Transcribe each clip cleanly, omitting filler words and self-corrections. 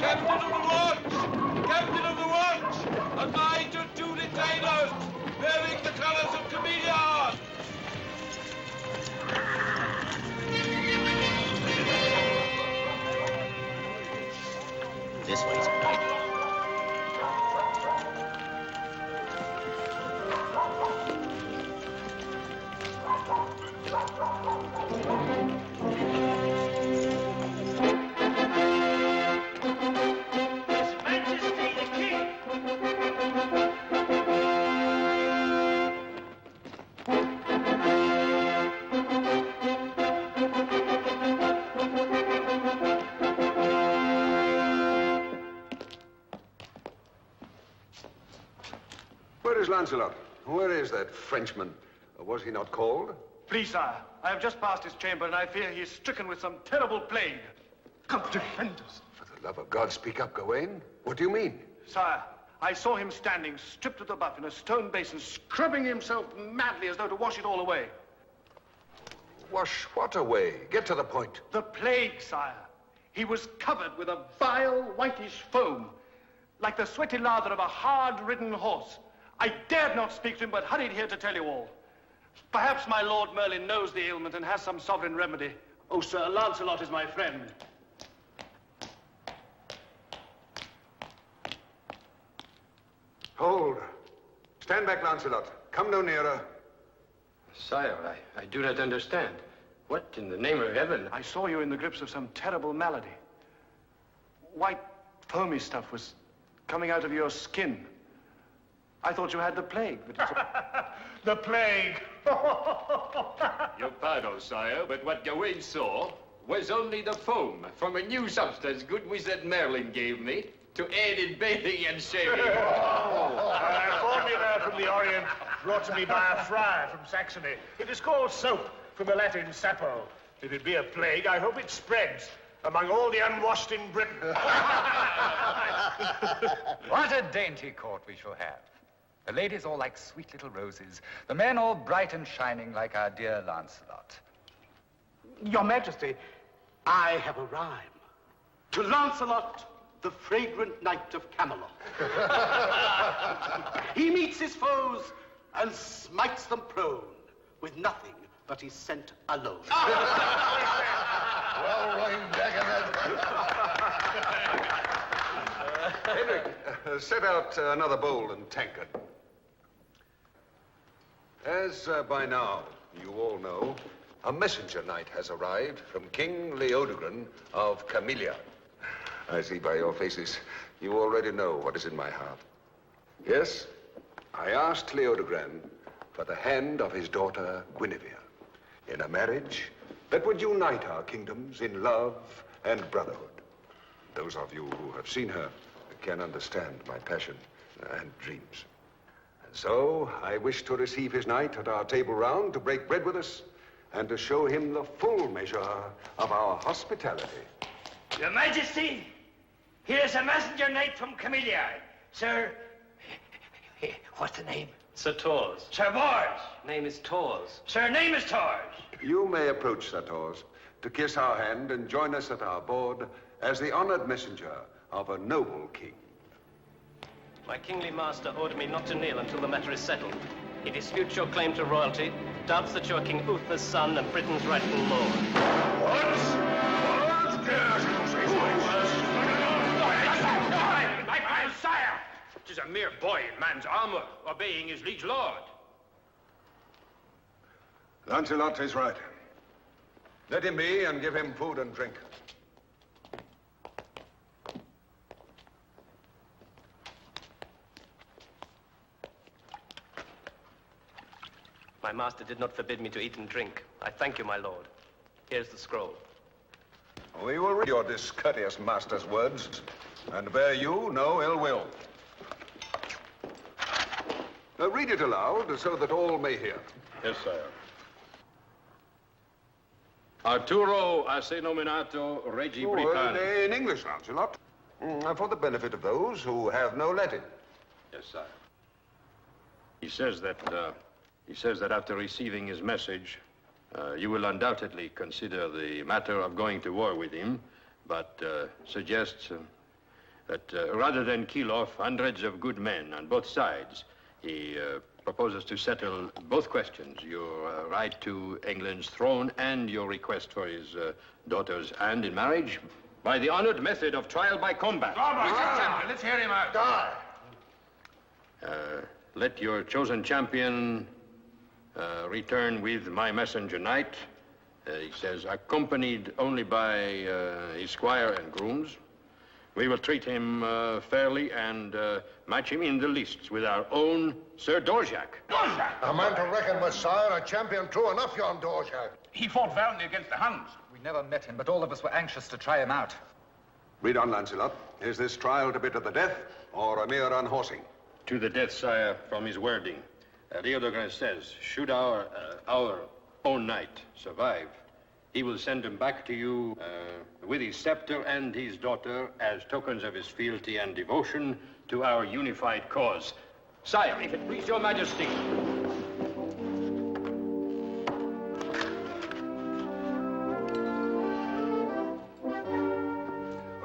Captain of the watch! Captain of the watch! A guide to 2 detainers bearing the colors of Camellia! This way's right. Where is Lancelot? Where is that Frenchman? Or was he not called? Please, sire, I have just passed his chamber, and I fear he is stricken with some terrible plague. God defend us. For the love of God, speak up, Gawain. What do you mean? Sire, I saw him standing, stripped to the buff, in a stone basin, scrubbing himself madly as though to wash it all away. Wash what away? Get to the point. The plague, sire. He was covered with a vile, whitish foam, like the sweaty lather of a hard-ridden horse. I dared not speak to him, but hurried here to tell you all. Perhaps my Lord Merlin knows the ailment and has some sovereign remedy. Oh, sir, Lancelot is my friend. Hold. Stand back, Lancelot. Come no nearer. Sire, I do not understand. What in the name of heaven? I saw you in the grips of some terrible malady. White, foamy stuff was coming out of your skin. I thought you had the plague, but it's... The plague! Your pardon, sire, but what Gawain saw was only the foam from a new substance good wizard Merlin gave me to aid in bathing and shaving. A formula from the Orient brought to me by a friar from Saxony. It is called soap, from the Latin sapo. If it be a plague, I hope it spreads among all the unwashed in Britain. What a dainty court we shall have. The ladies all like sweet little roses, the men all bright and shining like our dear Lancelot. Your Majesty, I have a rhyme. To Lancelot, the fragrant knight of Camelot. He meets his foes and smites them prone with nothing but his scent alone. Well, rhymed, Henrik, set out another bowl and tankard. As by now you all know, a messenger knight has arrived from King Leodogran of Camellia. I see by your faces you already know what is in my heart. Yes, I asked Leodogran for the hand of his daughter Guinevere in a marriage that would unite our kingdoms in love and brotherhood. Those of you who have seen her can understand my passion and dreams. And so I wish to receive his knight at our table round to break bread with us and to show him the full measure of our hospitality. Your Majesty, here is a messenger knight from Camellia. Sir, what's the name? Sir Tors. Sir Bors. Name is Tors. Sir, name is Tors. You may approach, Sir Tors, to kiss our hand and join us at our board as the honored messenger of a noble king. My kingly master ordered me not to kneel until the matter is settled. He disputes your claim to royalty, doubts that you are King Uther's son and Britain's rightful lord. My sire! 'Tis a mere boy in man's armor, obeying his liege lord. Lancelot is right. Let him be and give him food and drink. My master did not forbid me to eat and drink. I thank you, my lord. Here's the scroll. We will read your discourteous master's words and bear you no ill will. Read it aloud so that all may hear. Yes, sire. Arturo ase nominato Regi Britannici. In English, Lancelot, for the benefit of those who have no Latin. Yes, sire. He says that after receiving his message, you will undoubtedly consider the matter of going to war with him, but suggests that rather than kill off hundreds of good men on both sides, he proposes to settle both questions, your right to England's throne and your request for his daughter's hand in marriage by the honored method of trial by combat. Let's hear him out. Die. Let your chosen champion return with my messenger knight. He says, accompanied only by his squire and grooms. We will treat him fairly and match him in the lists with our own Sir Dorjak. Dorjak! A man to reckon with, sire, a champion true enough, yon Dorjak. He fought valiantly against the Huns. We never met him, but all of us were anxious to try him out. Read on, Lancelot. Is this trial to be to the death, or a mere unhorsing? To the death, sire, from his wording. Leodegrance says, should our own knight survive, he will send him back to you with his scepter and his daughter as tokens of his fealty and devotion to our unified cause. Sire, if it please your majesty.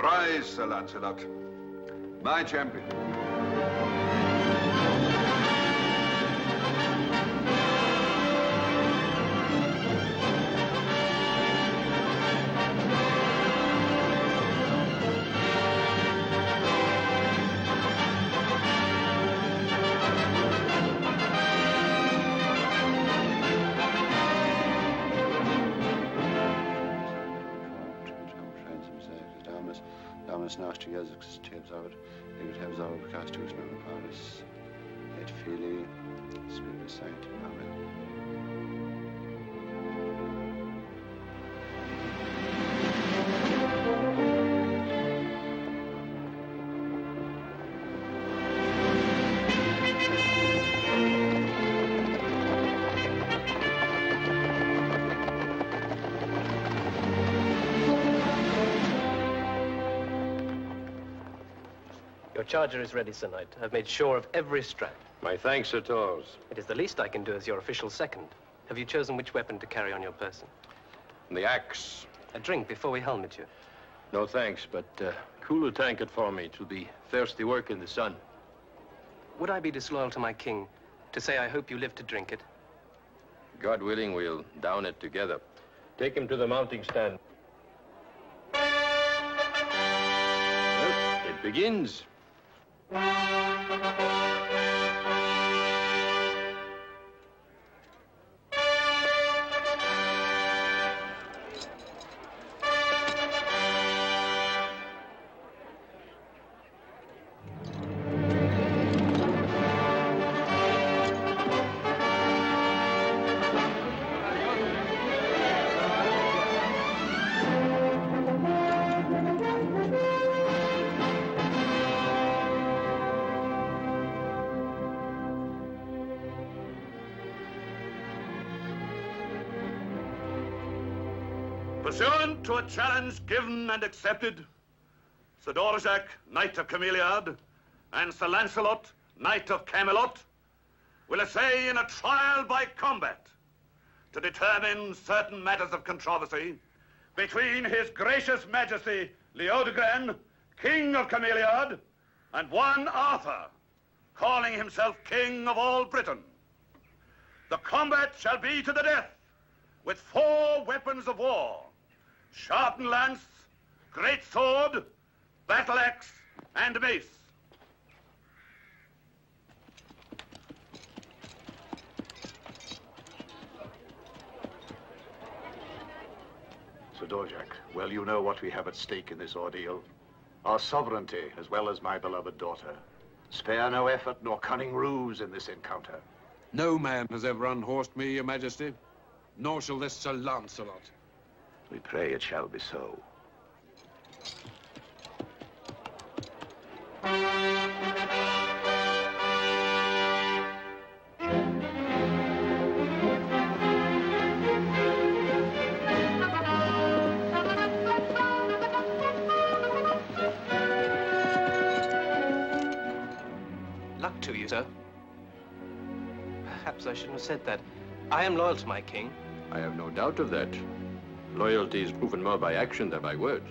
Rise, Sir Lancelot, my champion. Naast Jezus Tebzauer, David Hebzauer, Castus, Mama Paris, et Fili, Spirit Saint, Amen. Your charger is ready, Sir Knight. I've made sure of every strap. My thanks, Sir Tors. It is the least I can do as your official second. Have you chosen which weapon to carry on your person? The axe. A drink before we helmet you. No thanks, but cool a tankard for me. It will be thirsty work in the sun. Would I be disloyal to my king to say I hope you live to drink it? God willing, we'll down it together. Take him to the mounting stand. Well, it begins. Pursuant to a challenge given and accepted, Sir Dorjak, Knight of Cameliard, and Sir Lancelot, Knight of Camelot, will essay in a trial by combat to determine certain matters of controversy between His Gracious Majesty Leodogran, King of Cameliard, and one Arthur, calling himself King of all Britain. The combat shall be to the death with 4 weapons of war: sharpened lance, great sword, battle axe, and mace. Sir Dorjak, well, you know what we have at stake in this ordeal. Our sovereignty, as well as my beloved daughter. Spare no effort nor cunning ruse in this encounter. No man has ever unhorsed me, Your Majesty, nor shall this Sir Lancelot. We pray it shall be so. Luck to you, sir. Perhaps I shouldn't have said that. I am loyal to my king. I have no doubt of that. Loyalty is proven more by action than by words.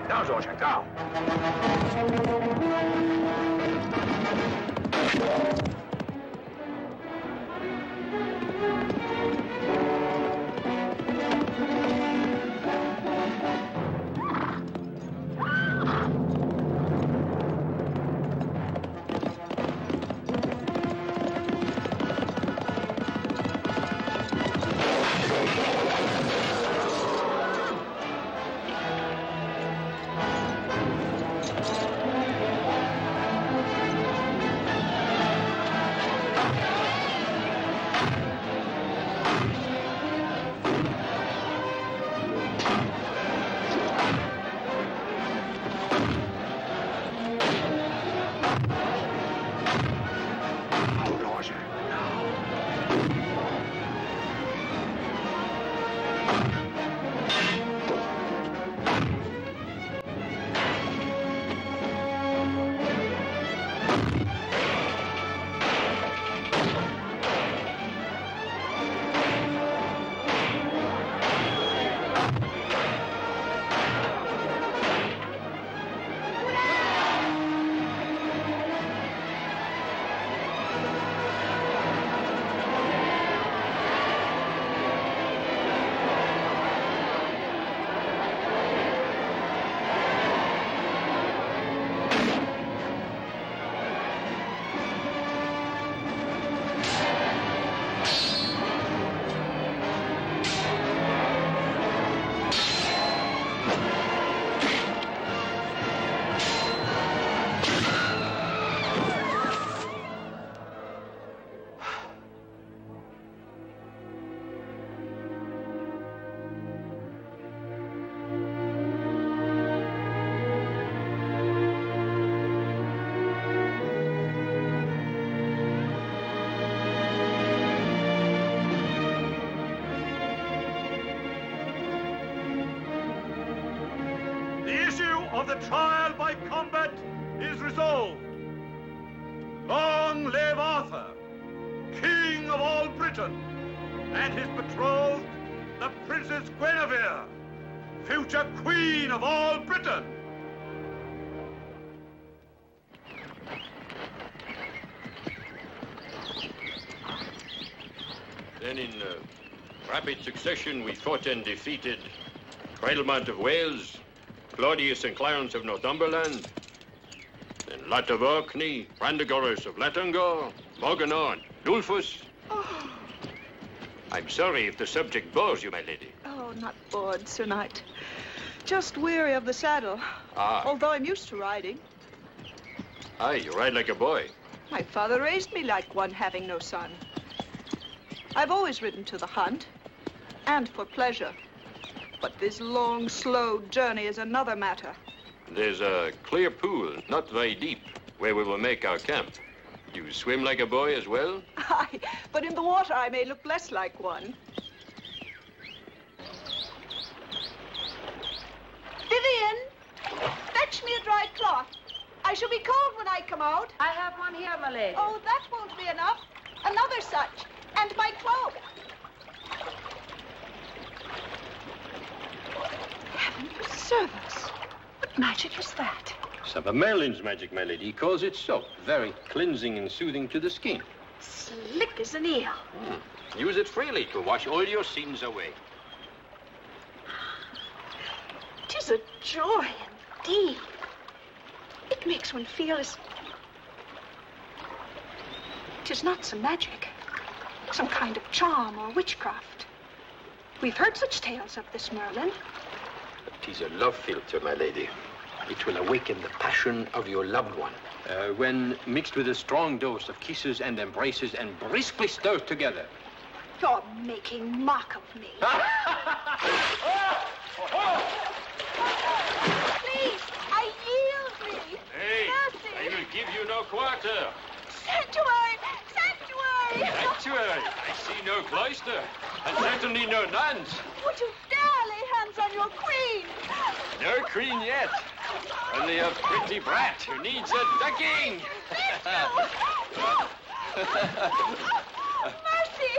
Now, Georgia, go. Of the trial by combat is resolved. Long live Arthur, King of all Britain, and his betrothed, the Princess Guinevere, future Queen of all Britain. Then in rapid succession we fought and defeated Cradlemont of Wales, Claudius and Clarence of Northumberland, then Lot of Orkney, Brandegoris of Latangor, Morganor and Dulfus. Oh. I'm sorry if the subject bores you, my lady. Oh, not bored, Sir Knight. Just weary of the saddle. Ah. Although I'm used to riding. Aye, you ride like a boy. My father raised me like one, having no son. I've always ridden to the hunt, and for pleasure. But this long, slow journey is another matter. There's a clear pool, not very deep, where we will make our camp. You swim like a boy as well? Aye, but in the water I may look less like one. Vivian, fetch me a dry cloth. I shall be cold when I come out. I have one here, my lady. Oh, that won't be enough. Another such. And my cloak. Heaven preserve us. What magic is that? Some of Merlin's magic, my lady. He calls it soap. Very cleansing and soothing to the skin. Slick as an eel. Use it freely to wash all your sins away. 'Tis a joy indeed. It makes one feel as... 'Tis not some magic. Some kind of charm or witchcraft. We've heard such tales of this, Merlin. It is a love philter, my lady. It will awaken the passion of your loved one. When mixed with a strong dose of kisses and embraces and briskly stirred together. You're making mock of me. Please, I yield me. Hey, need no nuns. Would you dare lay hands on your queen? No queen yet. Only a pretty brat who needs a ducking. Mercy!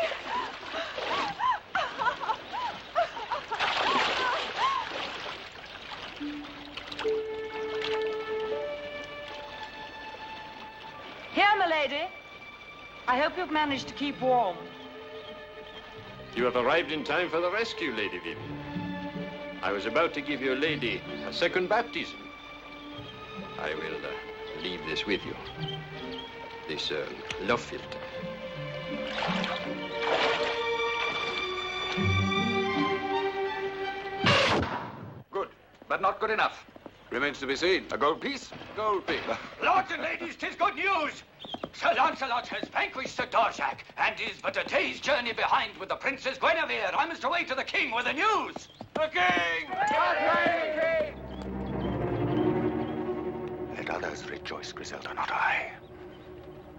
Here, milady. I hope you've managed to keep warm. You have arrived in time for the rescue, Lady Vivian. I was about to give your lady a second baptism. I will leave this with you. This love philter. Good, but not good enough. Remains to be seen. A gold piece? Gold piece. Lords and ladies, 'tis good news. Sir Lancelot has vanquished Sir Dorsac and is but a day's journey behind with the Princess Guinevere. I must away to the king with the news. The king! Let others rejoice, Griselda, not I.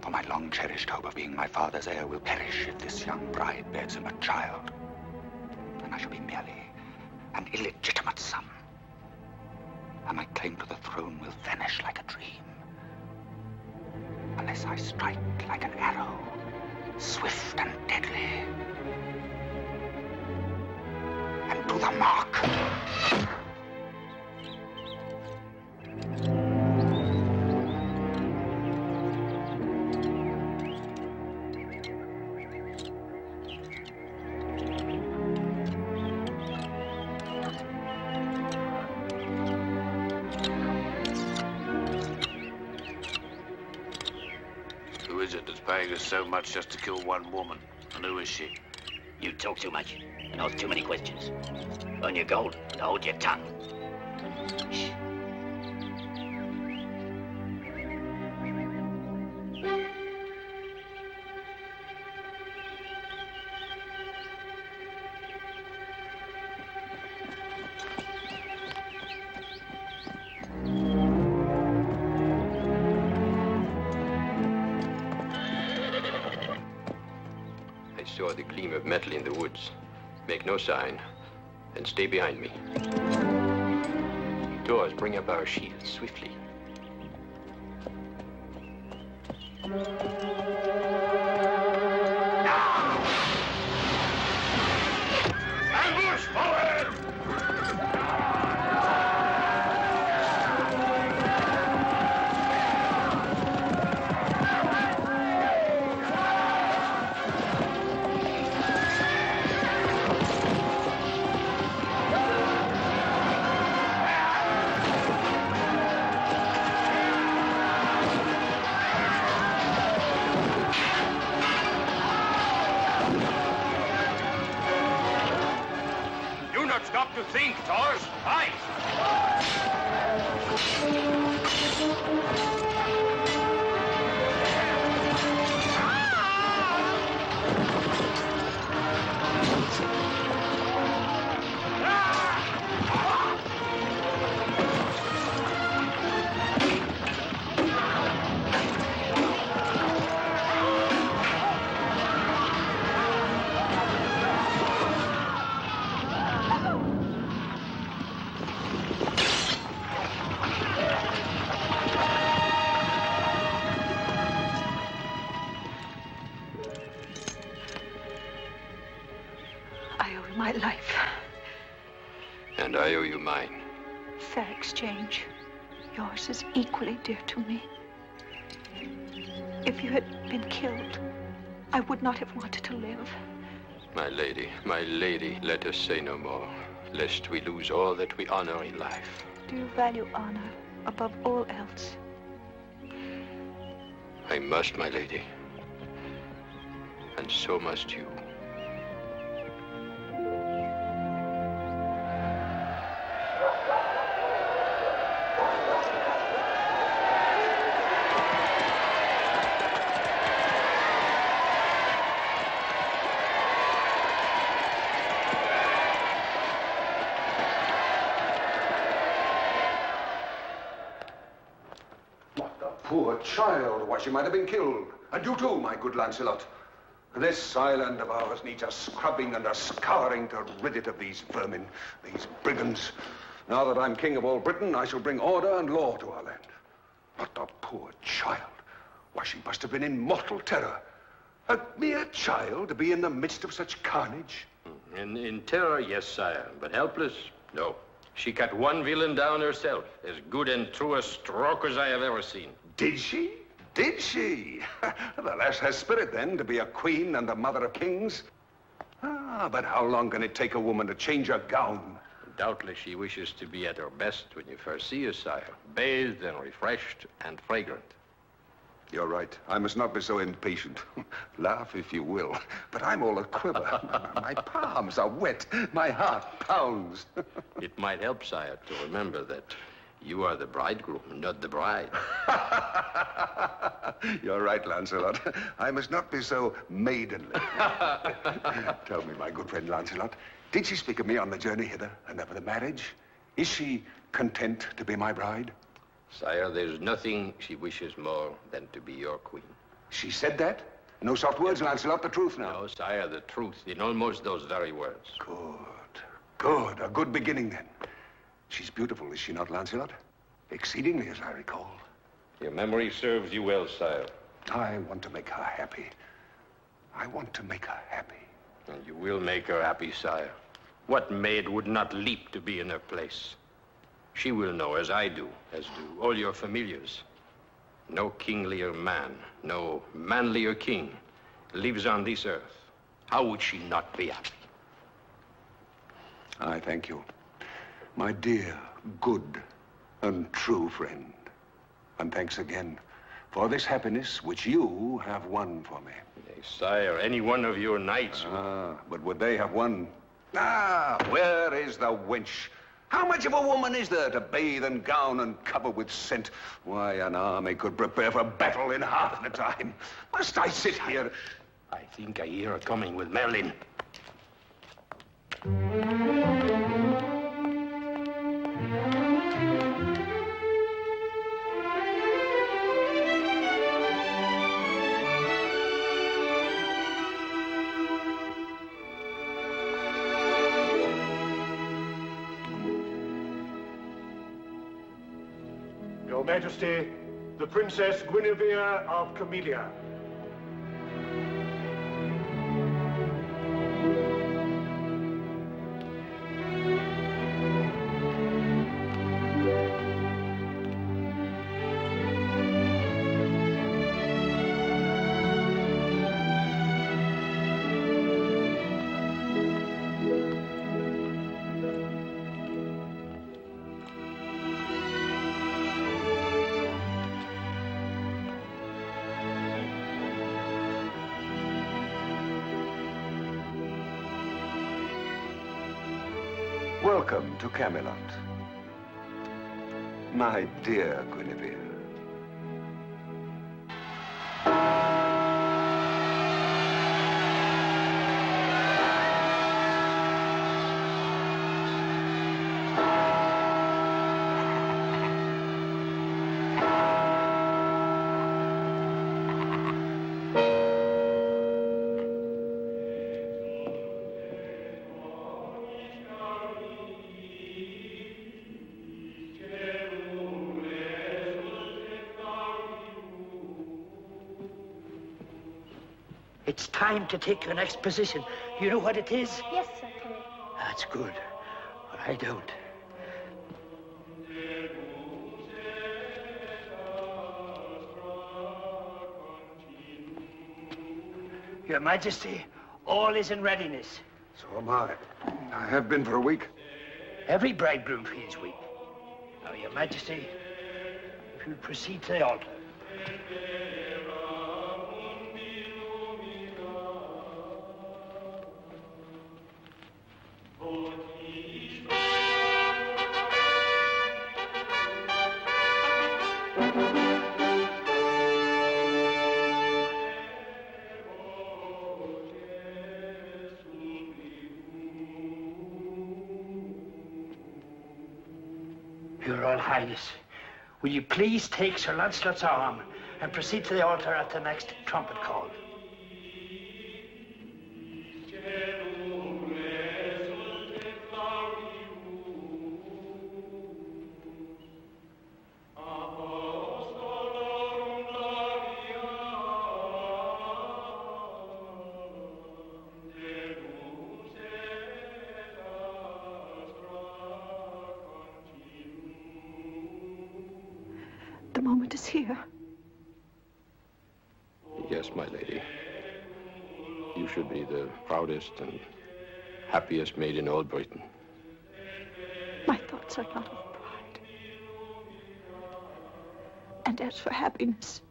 For my long-cherished hope of being my father's heir will perish if this young bride bears him a child. And I shall be merely an illegitimate son. And my claim to the throne will vanish like a dream. Unless I strike like an arrow, swift and deadly. And to the mark. Who is it that's paying us so much just to kill one woman? And who is she? You talk too much and ask too many questions. Earn your gold and hold your tongue. Shh. I saw the gleam of metal in the woods. Make no sign, and stay behind me. Doors, bring up our shields swiftly. Ambush forward! Do not stop to think, Thors. Fight! I owe you my life. And I owe you mine. Fair exchange. Yours is equally dear to me. If you had been killed, I would not have wanted to live. My lady, let us say no more, lest we lose all that we honor in life. Do you value honor above all else? I must, my lady. And so must you. Poor child. Why, she might have been killed. And you too, my good Lancelot. This island of ours needs a scrubbing and a scouring to rid it of these vermin, these brigands. Now that I'm king of all Britain, I shall bring order and law to our land. But the poor child. Why, she must have been in mortal terror. A mere child to be in the midst of such carnage. In terror, yes, sire, but helpless, no. She cut one villain down herself, as good and true a stroke as I have ever seen. Did she? Did she? The lass has spirit, then, to be a queen and the mother of kings. Ah, but how long can it take a woman to change her gown? Doubtless she wishes to be at her best when you first see her, sire. Bathed and refreshed and fragrant. You're right. I must not be so impatient. Laugh if you will, but I'm all a quiver. My palms are wet. My heart pounds. It might help, sire, to remember that you are the bridegroom, not the bride. You're right, Lancelot. I must not be so maidenly. Tell me, my good friend Lancelot, did she speak of me on the journey hither and of the marriage? Is she content to be my bride? Sire, there's nothing she wishes more than to be your queen. She said that? No soft words, Lancelot, the truth now. No, sire, the truth, in almost those very words. Good. Good. A good beginning, then. She's beautiful, is she not, Lancelot? Exceedingly, as I recall. Your memory serves you well, sire. I want to make her happy. I want to make her happy. And you will make her happy, sire. What maid would not leap to be in her place? She will know, as I do, as do all your familiars. No kinglier man, no manlier king lives on this earth. How would she not be happy? I thank you. My dear, good, and true friend. And thanks again for this happiness which you have won for me. Nay, sire, any one of your knights... but would they have won? Where is the wench? How much of a woman is there to bathe and gown and cover with scent? Why, an army could prepare for battle in half the time. Must I sit here? I think I hear her coming with Merlin. Your Majesty, the Princess Guinevere of Camellia. Welcome to Camelot. My dear Guinevere. It's time to take your next position. Do you know what it is? Yes, Sir King. That's good. But I don't. Your Majesty, all is in readiness. So am I. I have been for a week. Every bridegroom feels weak. Now, Your Majesty, if you'll proceed to the altar. Your Royal Highness, will you please take Sir Lancelot's arm and proceed to the altar at the next trumpet call? moment is here. Yes, my lady. You should be the proudest and happiest maid in all Britain. My thoughts are not of pride. And as for happiness,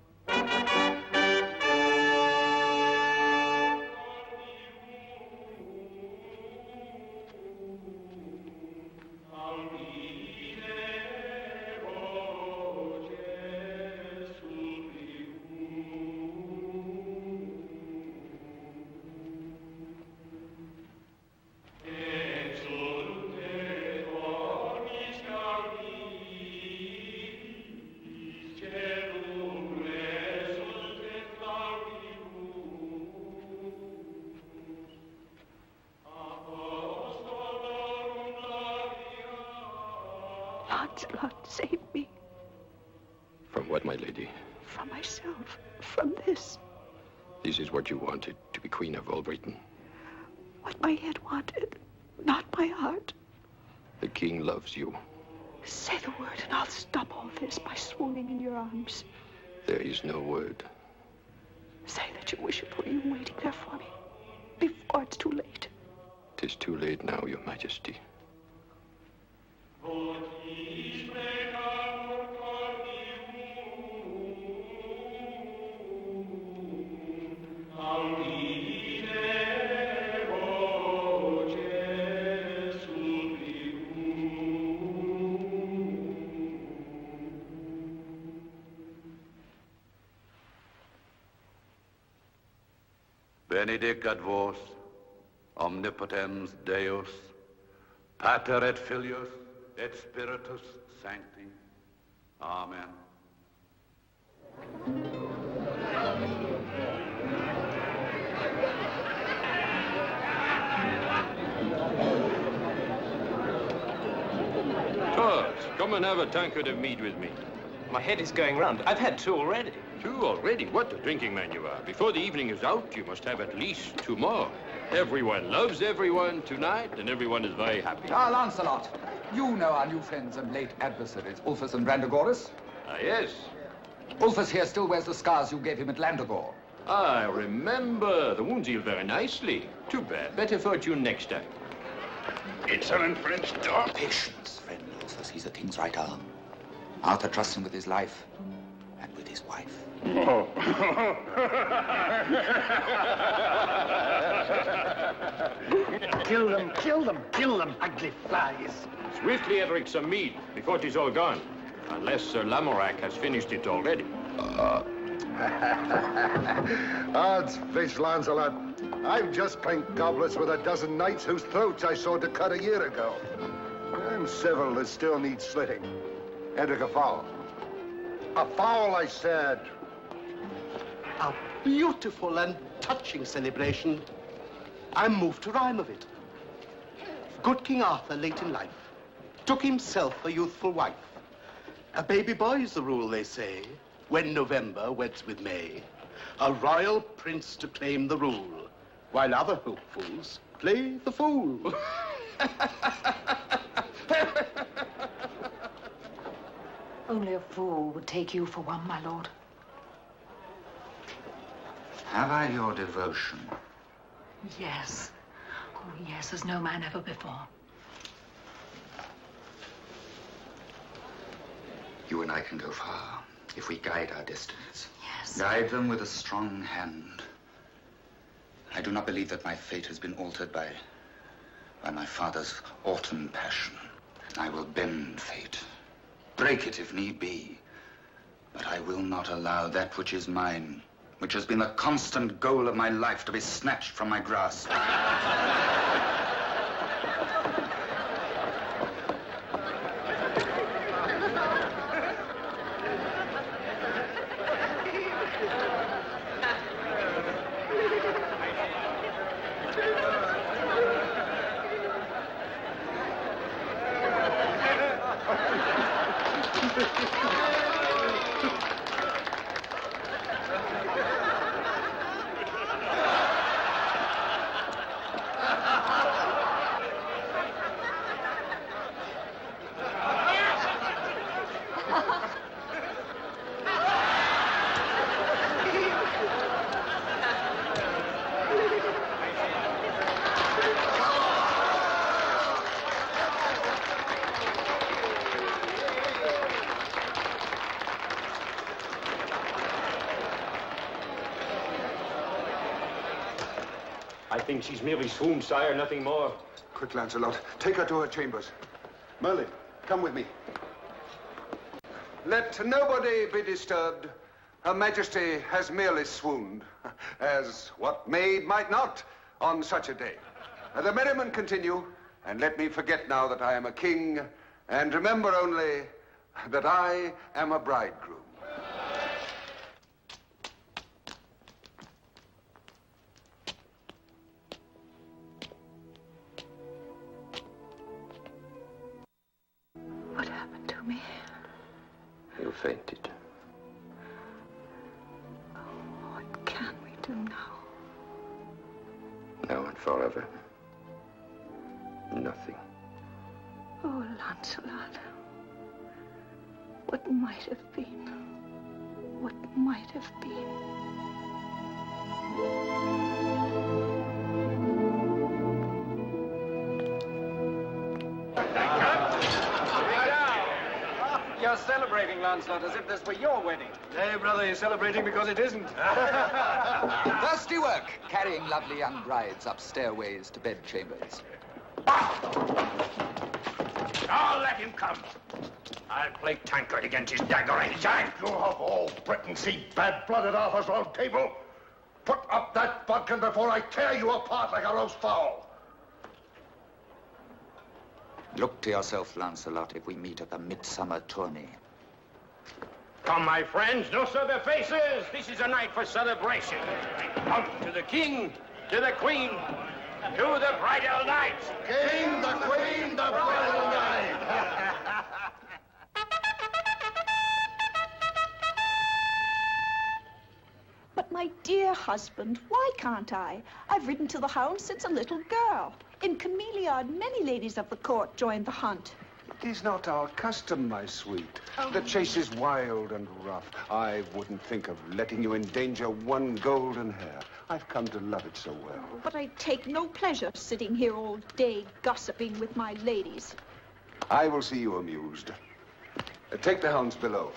Lancelot, save me. From what, my lady? From myself. From this. This is what you wanted, to be queen of all Britain. What my head wanted, not my heart. The king loves you. Say the word and I'll stop all this by swooning in your arms. There is no word. Say that you wish it for you waiting there for me. Before it's too late. 'Tis too late now, your majesty. Benedicat vos, omnipotens Deus, Pater et Filius et Spiritus Sancti. Amen. Charles, come and have a tankard of mead with me. My head is going round. I've had 2 already. 2 already? What a drinking man you are. Before the evening is out, you must have at least 2 more. Everyone loves everyone tonight, and everyone is very happy. Ah, Lancelot, you know our new friends and late adversaries, Ulfus and Brandagoris? Ah, yes. Ulfus here still wears the scars you gave him at Landagore. I remember. The wounds healed very nicely. Too bad. Better fortune next time. Excellent French dog. Patience, friend Ulfus. He's the king's right arm. Arthur trusts him with his life and with his wife. Oh. Kill them, kill them, kill them, ugly flies. Swiftly, Edric, some mead, before it is all gone. Unless Sir Lamorak has finished it already. Odds fish, Lancelot. I've just clanked goblets with a dozen knights whose throats I sawed to cut a year ago. And several that still need slitting. Edric, a fowl. A fowl, I said. A beautiful and touching celebration. I'm moved to rhyme of it. Good King Arthur, late in life, took himself a youthful wife. A baby boy is the rule, they say, when November weds with May. A royal prince to claim the rule, while other hopefuls play the fool. Only a fool would take you for one, my lord. Have I your devotion? Yes. Oh, yes, as no man ever before. You and I can go far if we guide our destinies. Yes. Guide them with a strong hand. I do not believe that my fate has been altered by my father's autumn passion. I will bend fate, break it if need be, but I will not allow that which is mine, which has been the constant goal of my life, to be snatched from my grasp. I think she's merely swooned, sire, nothing more. Quick, Lancelot. Take her to her chambers. Merlin, come with me. Let nobody be disturbed. Her Majesty has merely swooned, as what maid might not on such a day. The merriment continue, and let me forget now that I am a king, and remember only that I am a bridegroom. What happened to me? You fainted. What can we do now? Now and forever. Nothing. Oh, Lancelot. What might have been? What might have been? You're celebrating, Lancelot, as if this were your wedding. Hey, brother, you're celebrating because it isn't. Thirsty work, carrying lovely young brides up stairways to bedchambers. I'll let him come. I'll play Tancred against his dagger in his eye. You have all Britain see bad-blooded Arthur's round table. Put up that bodkin before I tear you apart like a roast fowl. Look to yourself, Lancelot, if we meet at the midsummer tourney. Come, my friends, no sober faces. This is a night for celebration. Out to the king, to the queen, to the bridal night. King, the queen, the bridal night. But my dear husband, why can't I? I've ridden to the hounds since a little girl. In Cameliard, many ladies of the court joined the hunt. It is not our custom, my sweet. The chase is wild and rough. I wouldn't think of letting you endanger one golden hair. I've come to love it so well. But I take no pleasure sitting here all day gossiping with my ladies. I will see you amused. Take the hounds below.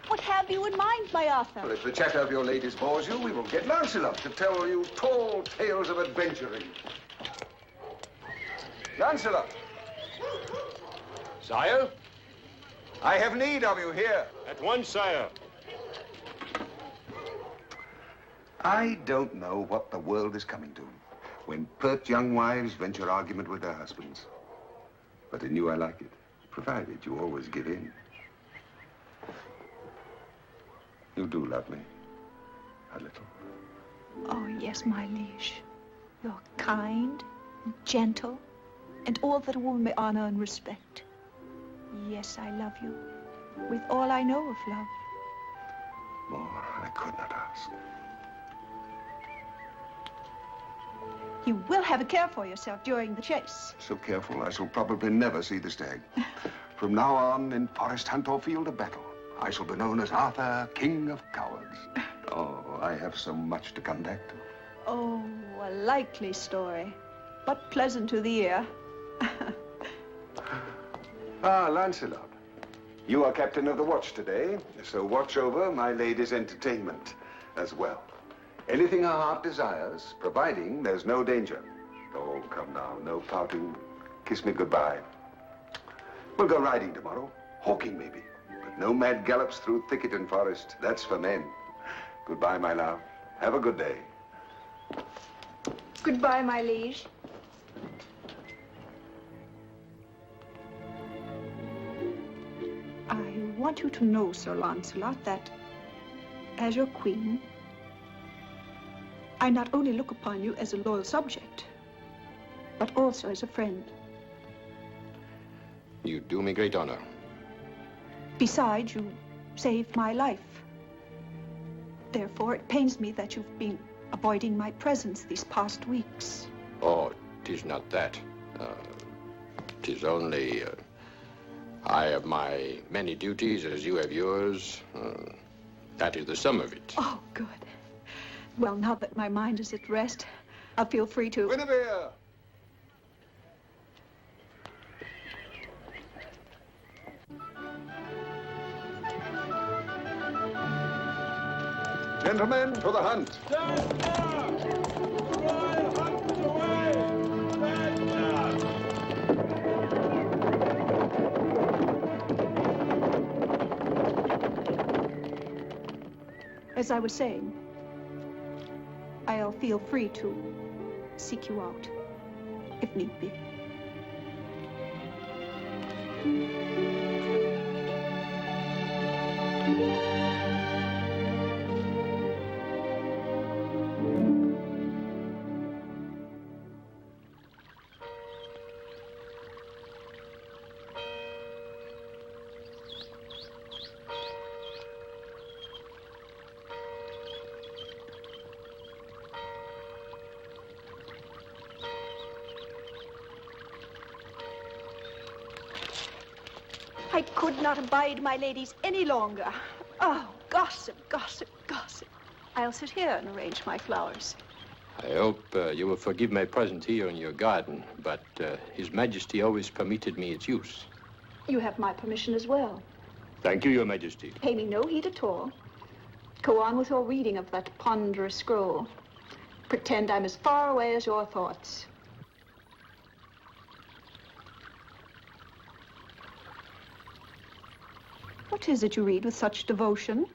What have you in mind, my Arthur? Well, if the chatter of your ladies bores you, we will get Lancelot to tell you tall tales of adventuring. Lancelot! Sire? I have need of you here. At once, sire. I don't know what the world is coming to when pert young wives venture argument with their husbands. But in you I like it, provided you always give in. You do love me, a little. Oh, yes, my liege. You're kind, gentle, and all that a woman may honor and respect. Yes, I love you, with all I know of love. More I could not ask. You will have a care for yourself during the chase. So careful, I shall probably never see the stag. From now on, in forest hunt or field of battle, I shall be known as Arthur, King of Cowards. Oh, I have so much to come back to. Oh, a likely story, but pleasant to the ear. Ah, Lancelot. You are captain of the watch today, so watch over my lady's entertainment as well. Anything her heart desires, providing there's no danger. Oh, come now, no pouting. Kiss me goodbye. We'll go riding tomorrow, hawking maybe, but no mad gallops through thicket and forest. That's for men. Goodbye, my love. Have a good day. Goodbye, my liege. I want you to know, Sir Lancelot, that as your queen, I not only look upon you as a loyal subject, but also as a friend. You do me great honor. Besides, you saved my life. Therefore, it pains me that you've been avoiding my presence these past weeks. Oh, 'tis not that. 'Tis only... I have my many duties as you have yours. That is the sum of it. Oh, good. Well, now that my mind is at rest, I'll feel free to... Guinevere! Gentlemen, to the hunt. Royal hunt! As I was saying, I'll feel free to seek you out, if need be. I could not abide my ladies any longer. Oh, gossip, gossip, gossip. I'll sit here and arrange my flowers. I hope you will forgive my presence here in your garden, but His Majesty always permitted me its use. You have my permission as well. Thank you, Your Majesty. Pay me no heed at all. Go on with your reading of that ponderous scroll. Pretend I'm as far away as your thoughts. What is it you read with such devotion?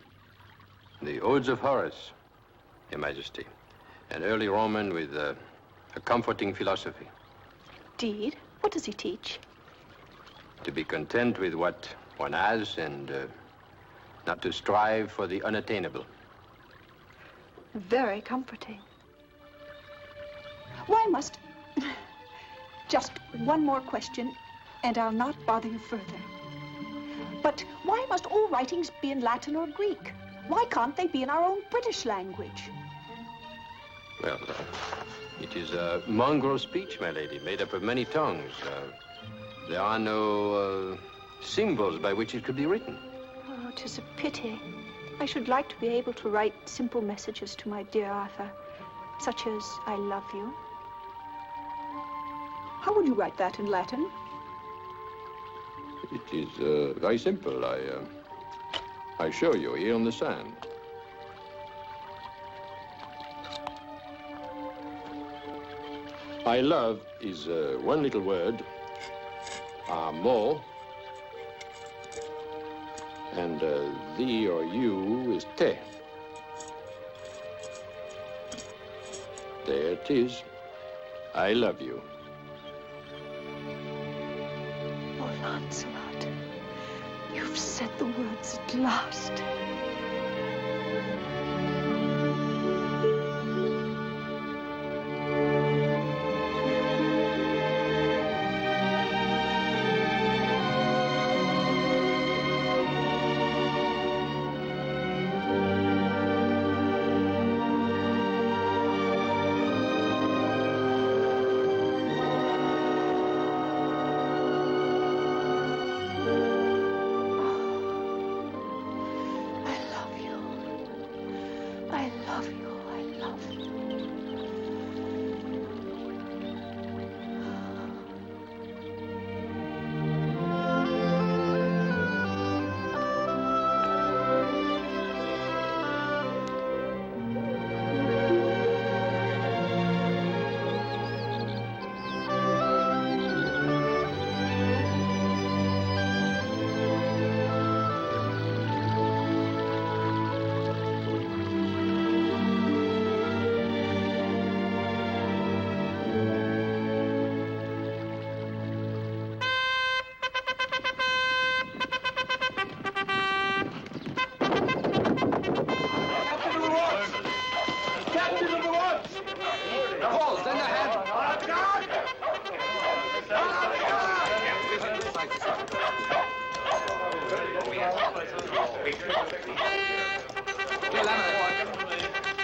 The Odes of Horace, Your Majesty. An early Roman with a comforting philosophy. Indeed? What does he teach? To be content with what one has and not to strive for the unattainable. Very comforting. Why must... Just one more question, and I'll not bother you further. But why must all writings be in Latin or Greek? Why can't they be in our own British language? Well, it is a mongrel speech, my lady, made up of many tongues. There are no symbols by which it could be written. Oh, 'tis a pity. I should like to be able to write simple messages to my dear Arthur, such as, I love you. How would you write that in Latin? It is very simple. I show you here on the sand. I love is one little word, amor, and thee or you is te. There it is. I love you. Oh, Lancelot, you've said the words at last.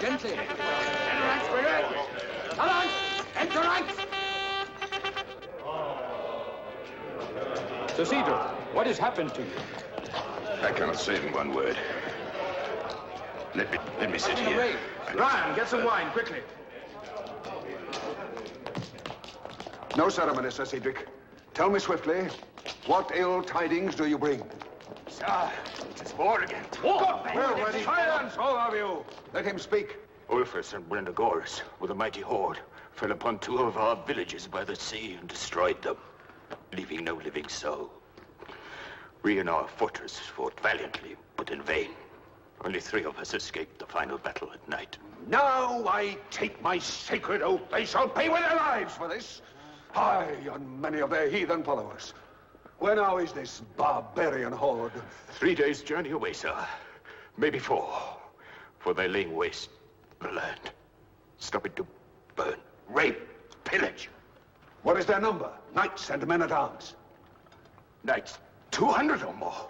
Gently. Come on, enter ranks. Sir Cedric, what has happened to you? I cannot say it in one word. Let me sit here. Ryan, get some wine, quickly. No ceremony, Sir Cedric. Tell me swiftly, what ill tidings do you bring? Sir, it's war again. War? Well, ready. Silence, all of you. Let him speak. Ulfus and Brendagoras, with a mighty horde, fell upon 2 of our villages by the sea and destroyed them, leaving no living soul. We in our fortress fought valiantly, but in vain. Only 3 of us escaped the final battle at night. Now I take my sacred oath they shall pay with their lives for this. I and many of their heathen followers. Where now is this barbarian horde? 3 days' journey away, sir. Maybe 4. For they're laying waste the land. Stopping to burn, rape, pillage. What is their number? Knights and men-at-arms? Knights, 200 or more.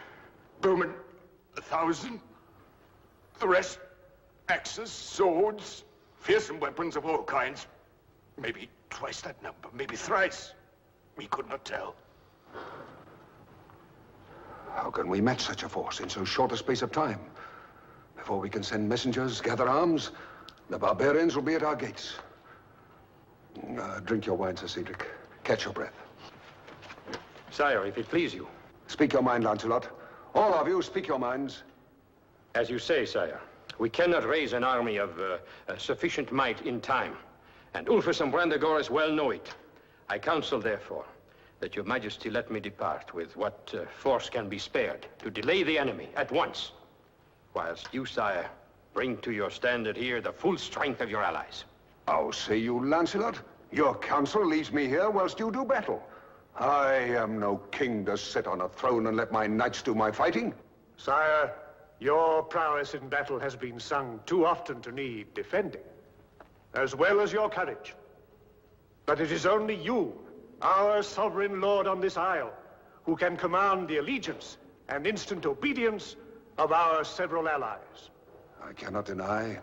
Bowmen, 1,000. The rest, axes, swords, fearsome weapons of all kinds. Maybe twice that number, maybe thrice. We could not tell. How can we match such a force in so short a space of time? Before we can send messengers, gather arms, the barbarians will be at our gates. Drink your wine, Sir Cedric. Catch your breath. Sire, if it please you. Speak your mind, Lancelot. All of you, speak your minds. As you say, sire, we cannot raise an army of sufficient might in time. And Ulfus and Brandegoras well know it. I counsel, therefore, that your majesty let me depart with what force can be spared to delay the enemy at once, whilst you, sire, bring to your standard here the full strength of your allies. How say you, Lancelot? Your counsel leaves me here whilst you do battle. I am no king to sit on a throne and let my knights do my fighting. Sire, your prowess in battle has been sung too often to need defending, as well as your courage. But it is only you, our sovereign lord on this isle, who can command the allegiance and instant obedience of our several allies. I cannot deny,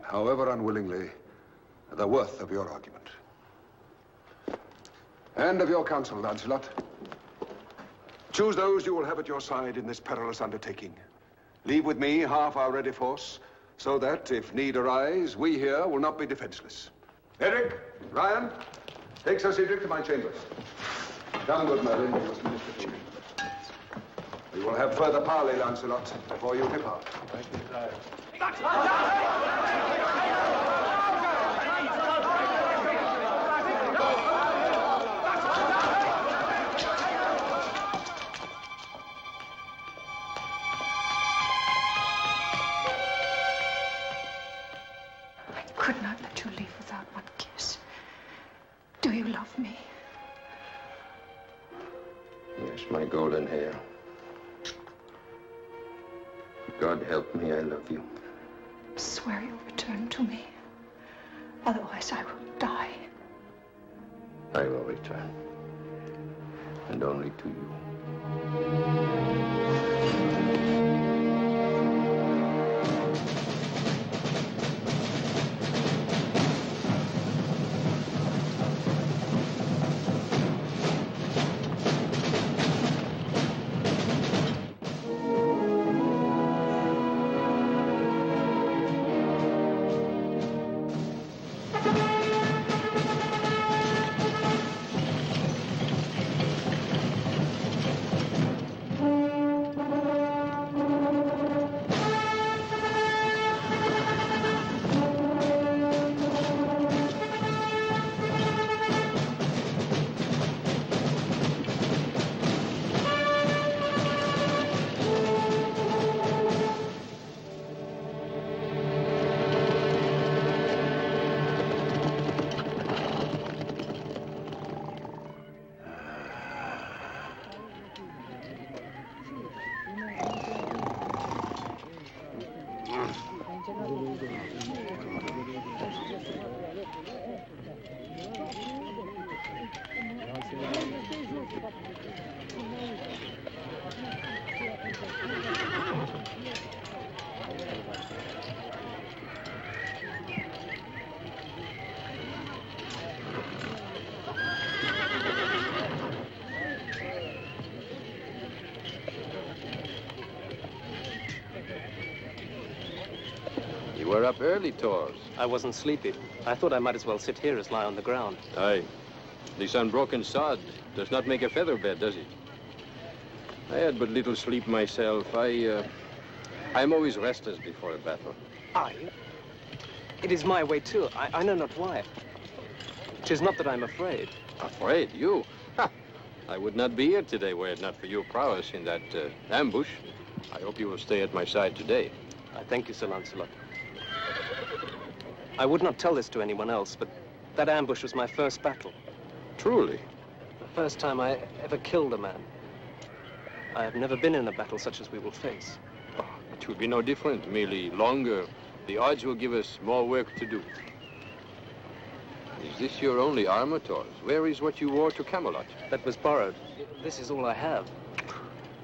however unwillingly, the worth of your argument. And of your counsel, Lancelot. Choose those you will have at your side in this perilous undertaking. Leave with me half our ready force, so that, if need arise, we here will not be defenseless. Eric, Ryan, take Sir Cedric to my chambers. Come, good Merlin, you must minister to me. We will have further parley, Lancelot, before you depart. Thank you, sire. I could not let you leave without one kiss. Do you love me? Yes, my golden hair. God help me, I love you. Swear you'll return to me. Otherwise, I will die. I will return. And only to you. You were up early, Tors. I wasn't sleepy. I thought I might as well sit here as lie on the ground. Aye. This unbroken sod does not make a feather bed, does it? I had but little sleep myself. I'm always restless before a battle. Are you? It is my way, too. I know not why. 'Tis not that I'm afraid. Afraid? You? Ha! I would not be here today were it not for your prowess in that ambush. I hope you will stay at my side today. I thank you, Sir Lancelot. I would not tell this to anyone else, but that ambush was my first battle. Truly? The first time I ever killed a man. I have never been in a battle such as we will face. Oh, it will be no different, merely longer. The odds will give us more work to do. Is this your only armor, Tors? Where is what you wore to Camelot? That was borrowed. This is all I have.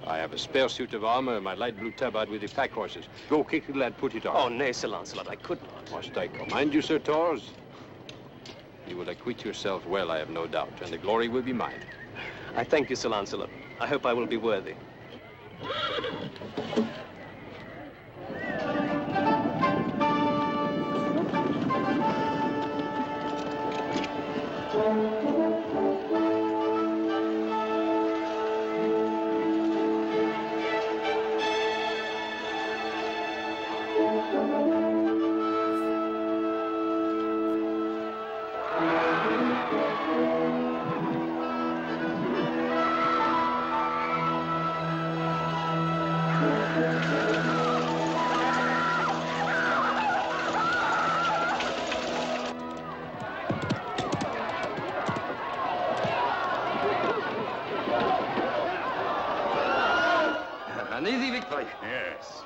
I have a spare suit of armor, my light blue tabard with the pack horses. Go quickly, lad, put it on. Oh, nay, Sir Lancelot, I could not. Must I command you, Sir Tors? You will acquit yourself well, I have no doubt, and the glory will be mine. I thank you, Sir Lancelot. I hope I will be worthy. An easy victory. Yes.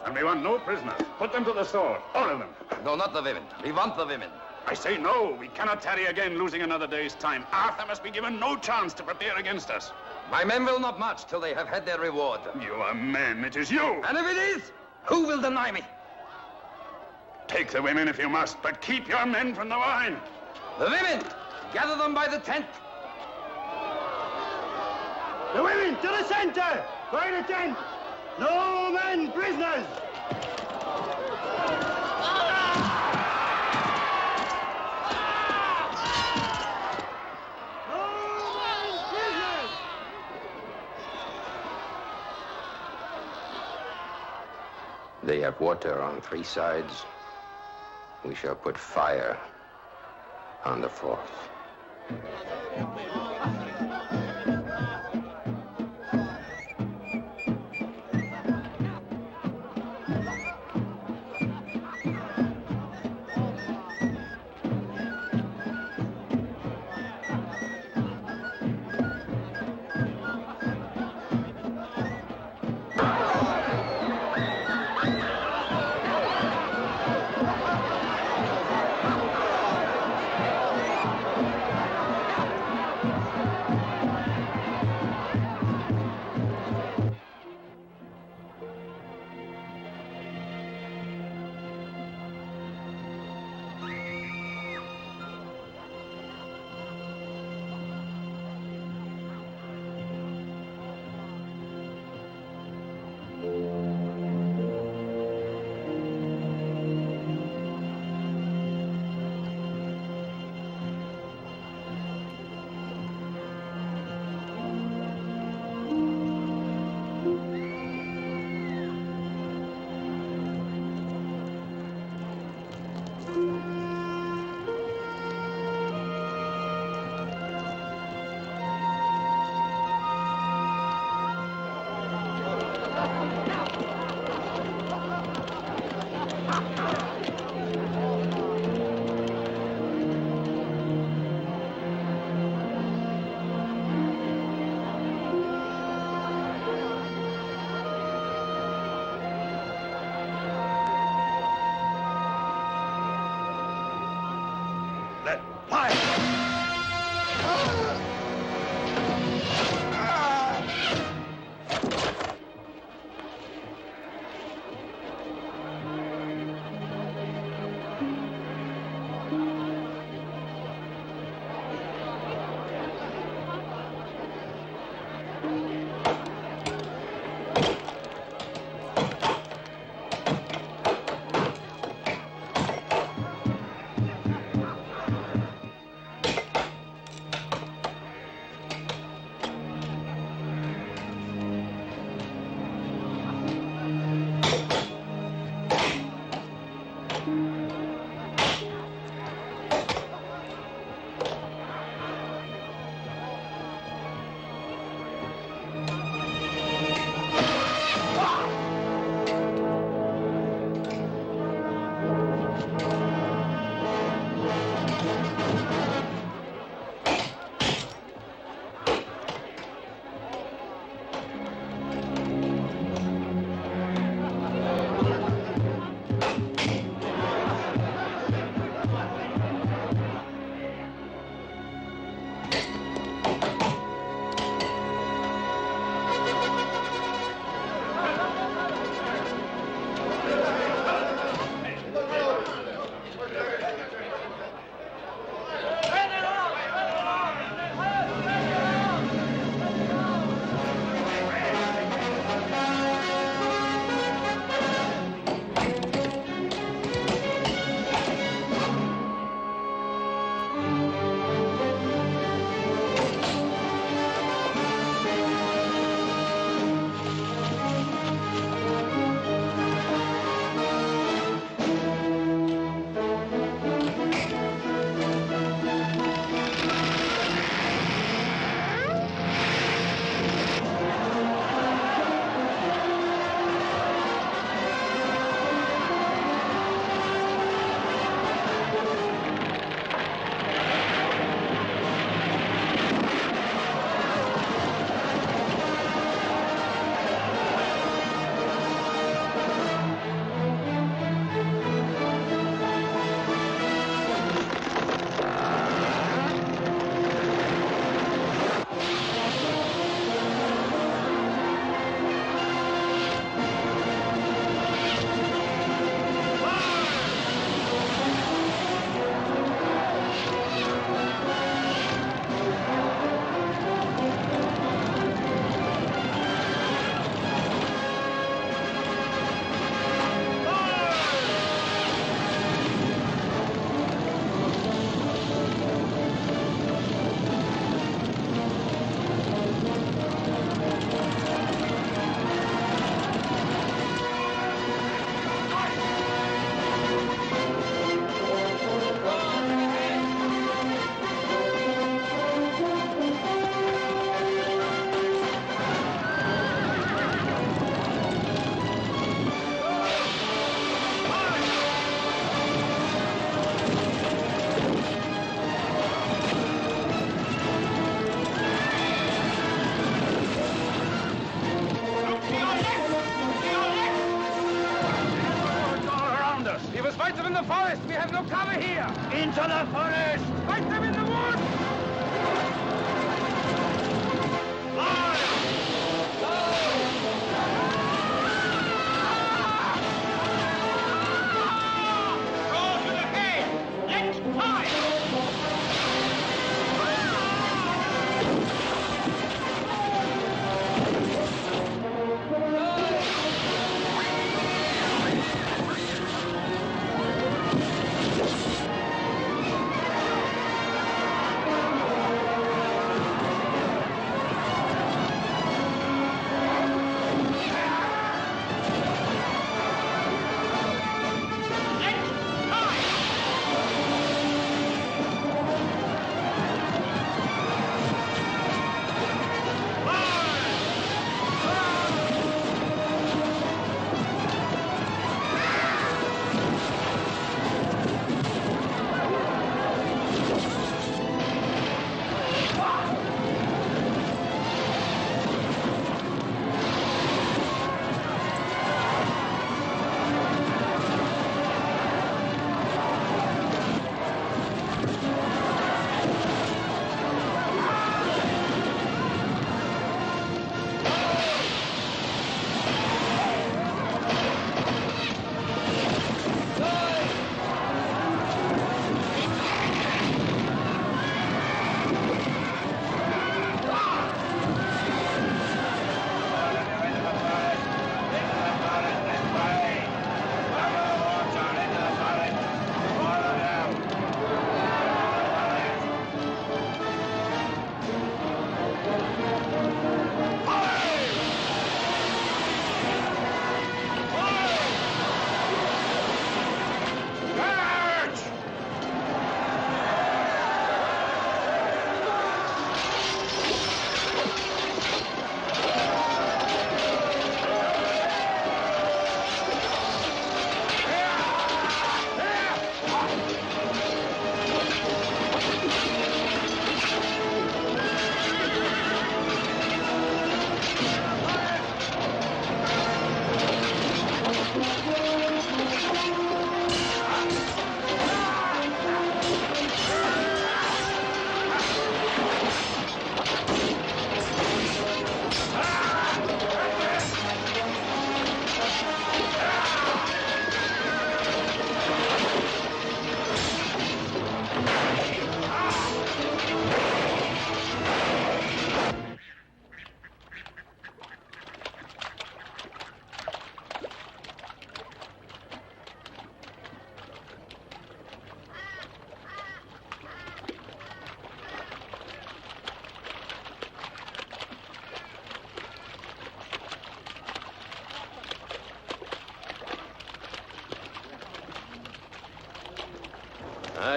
And we want no prisoners. Put them to the sword, all of them. No, not the women. We want the women. I say no. We cannot tarry again, losing another day's time. Arthur must be given no chance to prepare against us. My men will not march till they have had their reward. You are men. It is you. And if it is, who will deny me? Take the women if you must, but keep your men from the wine. The women! Gather them by the tent. The women, to the center! By the tent! No men prisoners! They have water on 3 sides. We shall put fire on the 4th. Fight them in the forest! We have no cover here! Into the forest! Fight them in the woods!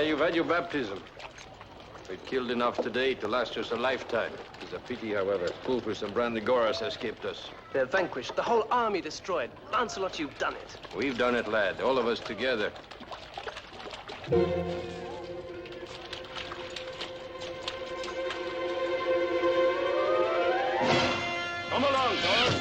You've had your baptism. We've killed enough today to last us a lifetime. It's a pity, however, Pulpus and Brandigoras escaped us. They're vanquished, the whole army destroyed. Lancelot, you've done it. We've done it, lad, all of us together. Come along, Taurus.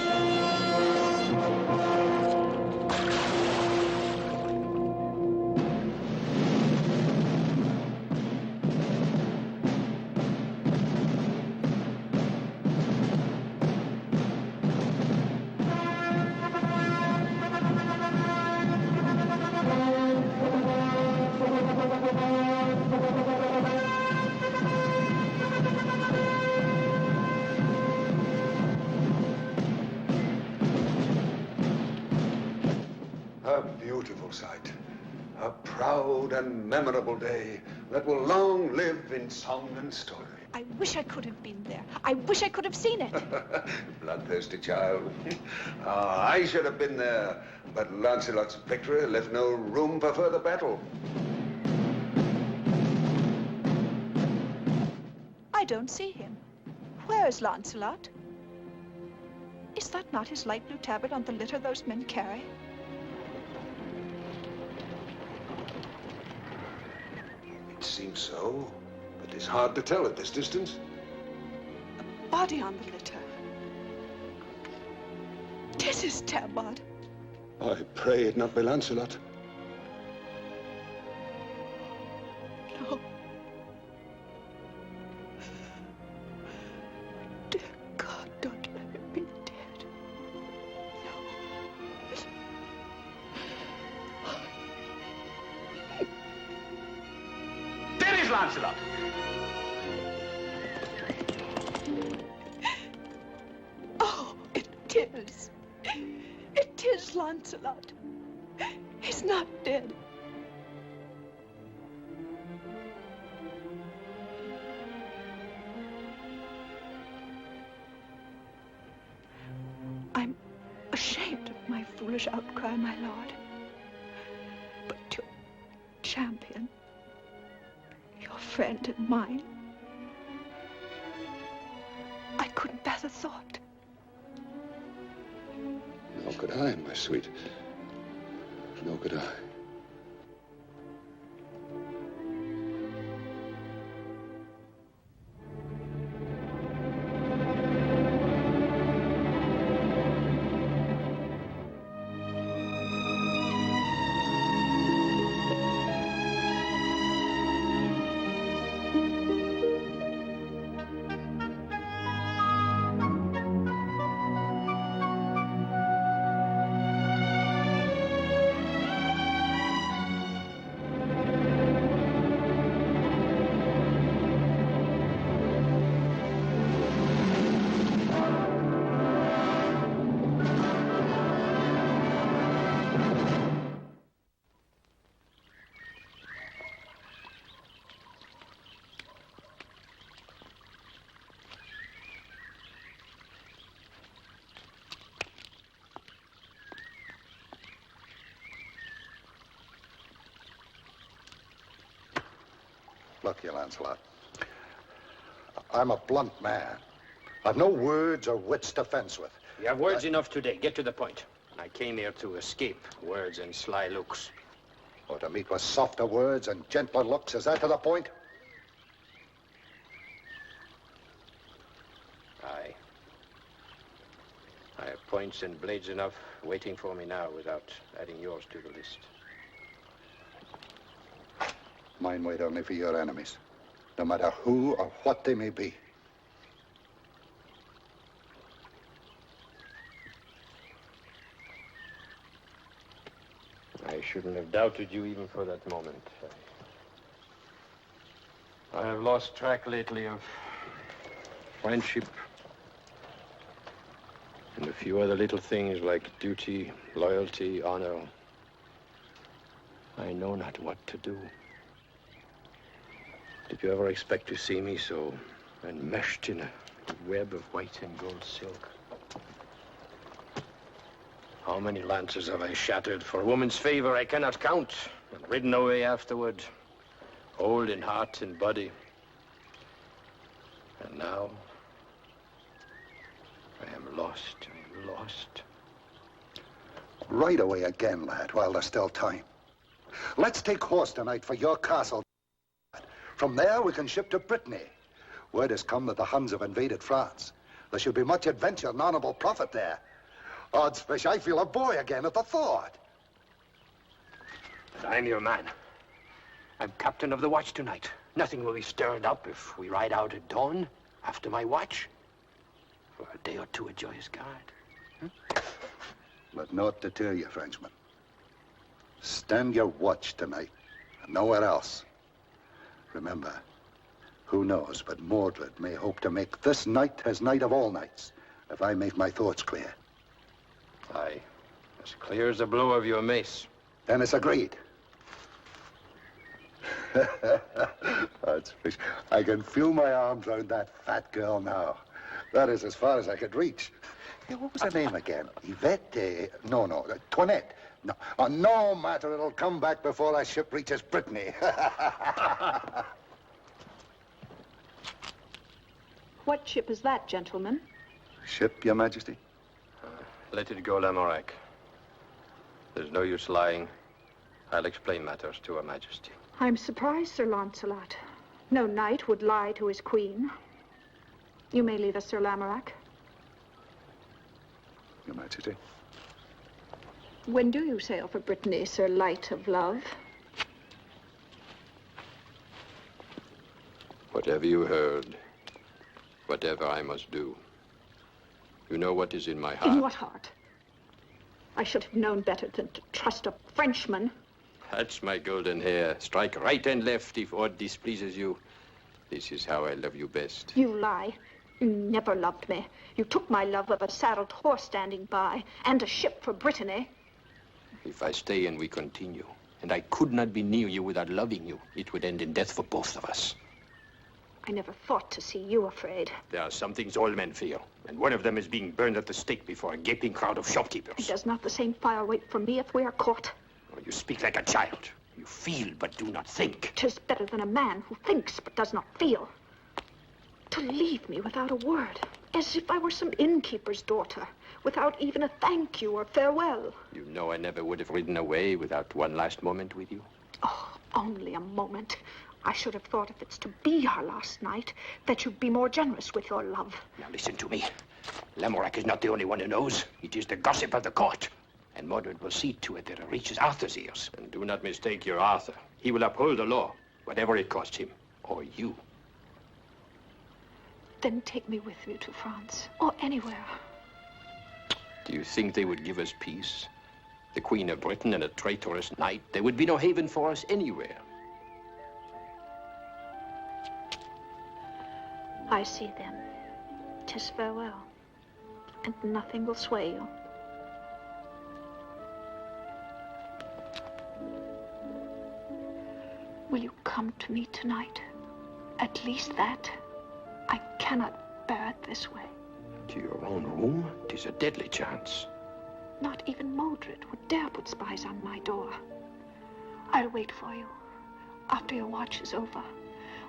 A beautiful sight. A proud and memorable day that will long live in song and story. I wish I could have been there. I wish I could have seen it. Bloodthirsty child. I should have been there, but Lancelot's victory left no room for further battle. I don't see him. Where is Lancelot? Is that not his light blue tabard on the litter those men carry? It seems so, but it's hard to tell at this distance. Body on the litter. 'Tis his tabard. I pray it not be Lancelot. Lancelot. Oh, it is. It is Lancelot. He's not dead. I'm ashamed of my foolish outcry, my lord. But your champion, your friend and mine, I couldn't bear the thought. Nor could I, my sweet. Nor could I. Look, you Lancelot, I'm a blunt man. I've no words or wits to fence with. You have words enough today. Get to the point. I came here to escape words and sly looks. Or to meet with softer words and gentler looks. Is that to the point? Aye. I have points and blades enough waiting for me now without adding yours to the list. Mine wait only for your enemies, no matter who or what they may be. I shouldn't have doubted you even for that moment. I have lost track lately of friendship and a few other little things like duty, loyalty, honor. I know not what to do. Did you ever expect to see me so enmeshed in a web of white and gold silk? How many lances have I shattered for a woman's favor I cannot count, and ridden away afterward, old in heart and body. And now, I am lost, lost. Ride away again, lad, while there's still time. Let's take horse tonight for your castle. From there, we can ship to Brittany. Word has come that the Huns have invaded France. There should be much adventure and honorable profit there. Odds fish, I feel a boy again at the thought. But I'm your man. I'm captain of the watch tonight. Nothing will be stirred up if we ride out at dawn after my watch. For a day or two at Joyous Guard. Let naught deter you, Frenchman. Stand your watch tonight, and nowhere else. Remember, who knows but Mordred may hope to make this night his night of all nights, if I make my thoughts clear. Aye, as clear as the blow of your mace. Then it's agreed. Odds fish, I can feel my arms round that fat girl now. That is as far as I could reach. Yeah, what was her name again? Yvette? No, Toinette. No, no matter, it'll come back before that ship reaches Brittany. What ship is that, gentlemen? Ship, Your Majesty? Let it go, Lamorak. There's no use lying. I'll explain matters to Her Majesty. I'm surprised, Sir Lancelot. No knight would lie to his queen. You may leave us, Sir Lamorak. Your Majesty. When do you sail for Brittany, Sir Light of Love? Whatever you heard, whatever I must do, you know what is in my heart. In what heart? I should have known better than to trust a Frenchman. That's my golden hair. Strike right and left if aught displeases you. This is how I love you best. You lie. You never loved me. You took my love of a saddled horse standing by, and a ship for Brittany. If I stay and we continue, and I could not be near you without loving you, it would end in death for both of us. I never thought to see you afraid. There are some things all men fear, and one of them is being burned at the stake before a gaping crowd of shopkeepers. Does not the same fire wait for me if we are caught? Oh, you speak like a child. You feel but do not think. 'Tis better than a man who thinks but does not feel. To leave me without a word, as if I were some innkeeper's daughter, without even a thank you or farewell. You know I never would have ridden away without one last moment with you. Oh, only a moment. I should have thought if it's to be our last night, that you'd be more generous with your love. Now listen to me. Lamorak is not the only one who knows. It is the gossip of the court. And Mordred will see to it that it reaches Arthur's ears. And do not mistake your Arthur. He will uphold the law, whatever it costs him, or you. Then take me with you to France, or anywhere. Do you think they would give us peace? The Queen of Britain and a traitorous knight? There would be no haven for us anywhere. I see then. 'Tis farewell, and nothing will sway you. Will you come to me tonight? At least that. I cannot bear it this way. To your own room? 'Tis a deadly chance. Not even Mordred would dare put spies on my door. I'll wait for you, after your watch is over,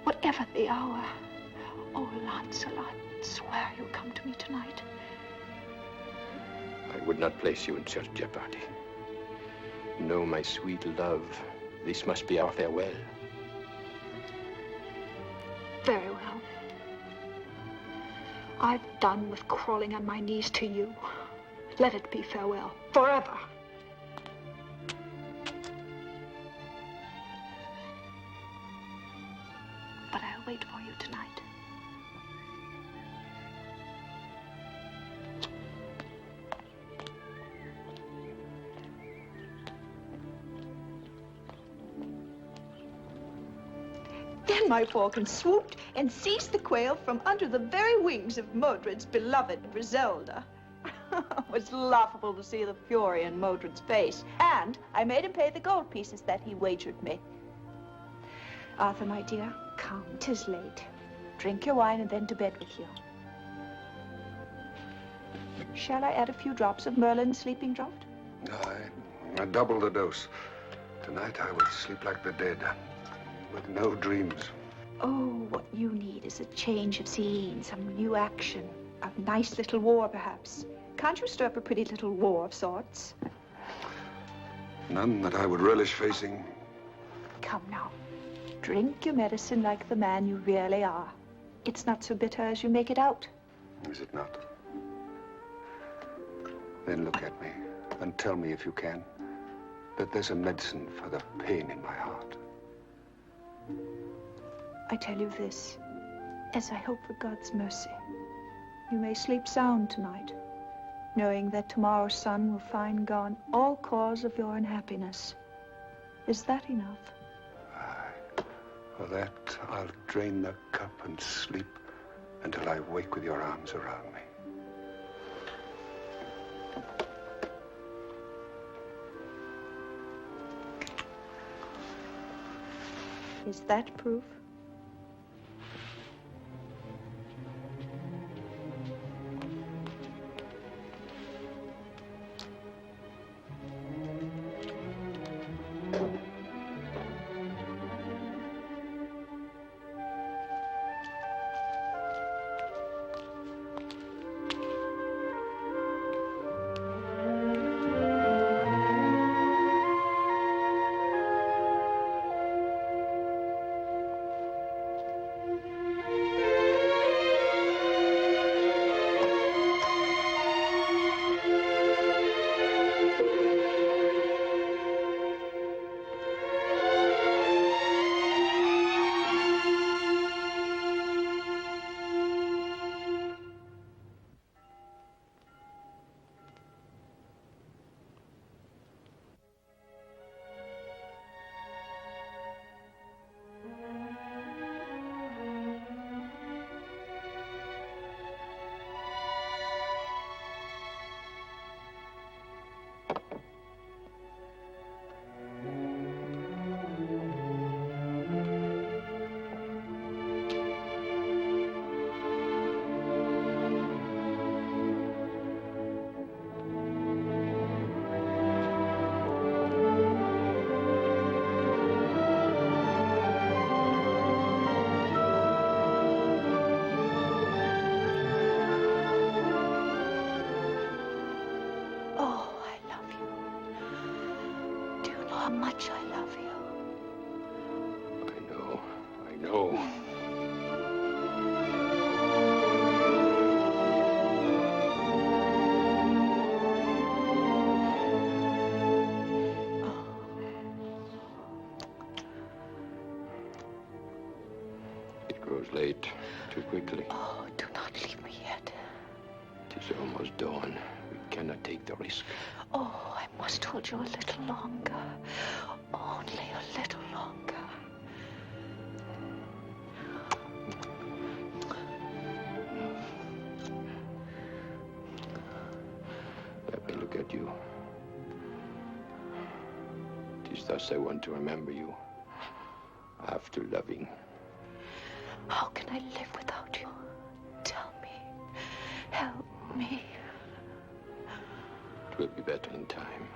whatever the hour. Oh, Lancelot, swear you'll come to me tonight. I would not place you in such jeopardy. No, my sweet love, this must be our farewell. Very well. I've done with crawling on my knees to you. Let it be farewell, forever. But I'll wait for you tonight. Then my falcon swooped and seized the quail from under the very wings of Modred's beloved Griselda. It was laughable to see the fury in Modred's face, and I made him pay the gold pieces that he wagered me. Arthur, my dear, come, 'tis late. Drink your wine and then to bed with you. Shall I add a few drops of Merlin's sleeping draught? I double the dose. Tonight I will sleep like the dead, with no dreams. Oh, what you need is a change of scene, some new action. A nice little war, perhaps. Can't you stir up a pretty little war of sorts? None that I would relish facing. Come now. Drink your medicine like the man you really are. It's not so bitter as you make it out. Is it not? Then look at me and tell me, if you can, that there's a medicine for the pain in my heart. I tell you this, as I hope for God's mercy. You may sleep sound tonight, knowing that tomorrow's sun will find gone all cause of your unhappiness. Is that enough? For that, I'll drain the cup and sleep until I wake with your arms around me. Is that proof? how much I love you. I know. It grows late too quickly. Oh, do not leave me yet. It is almost dawn. We cannot take the risk. Oh, I must hold you a little longer. Only a little longer. Let me look at you. It is thus I want to remember you. After loving. How can I live without you? Tell me. Help me. It will be better in time.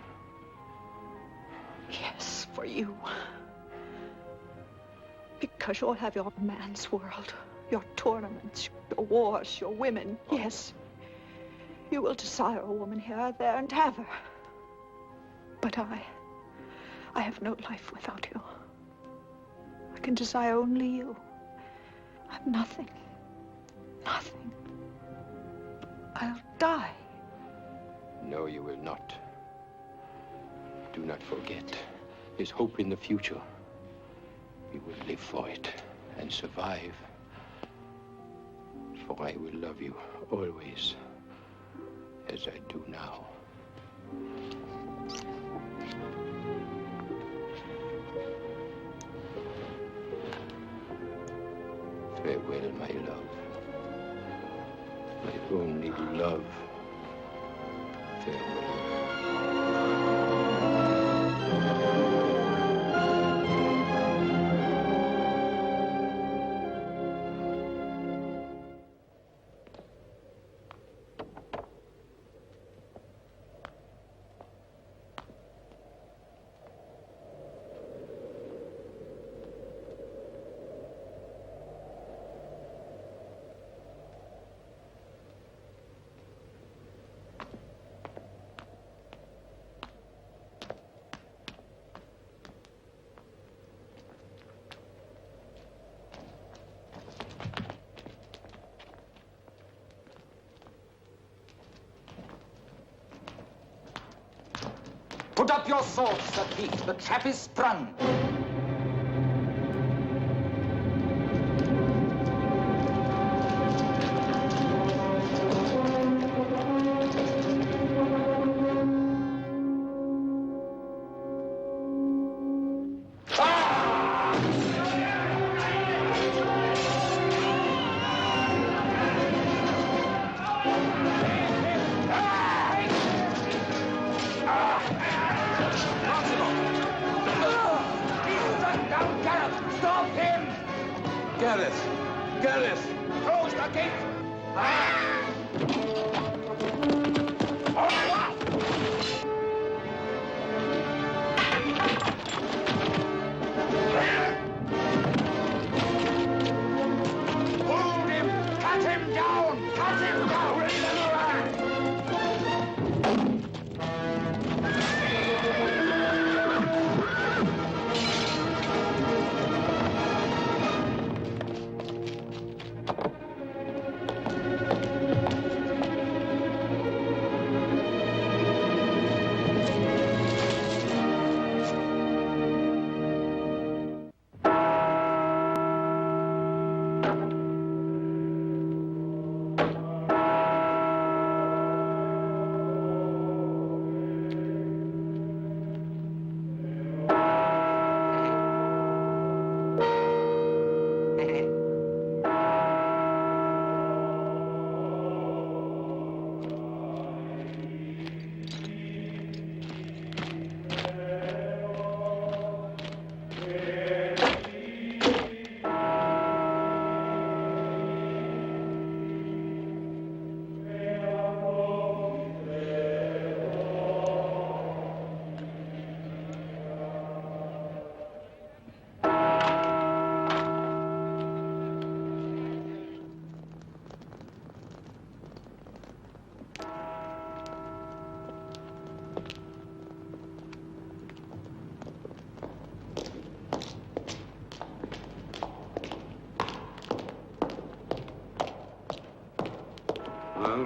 Yes, for you. Because you'll have your man's world, your tournaments, your wars, your women. Yes. You will desire a woman here, there, and have her. But I have no life without you. I can desire only you. I'm nothing. Nothing. I'll die. No, you will not. Do not forget. There's hope in the future. We will live for it and survive. For I will love you always, as I do now. Farewell, my love. My only love. Farewell. Put up your swords, Sir Keith. The trap is sprung.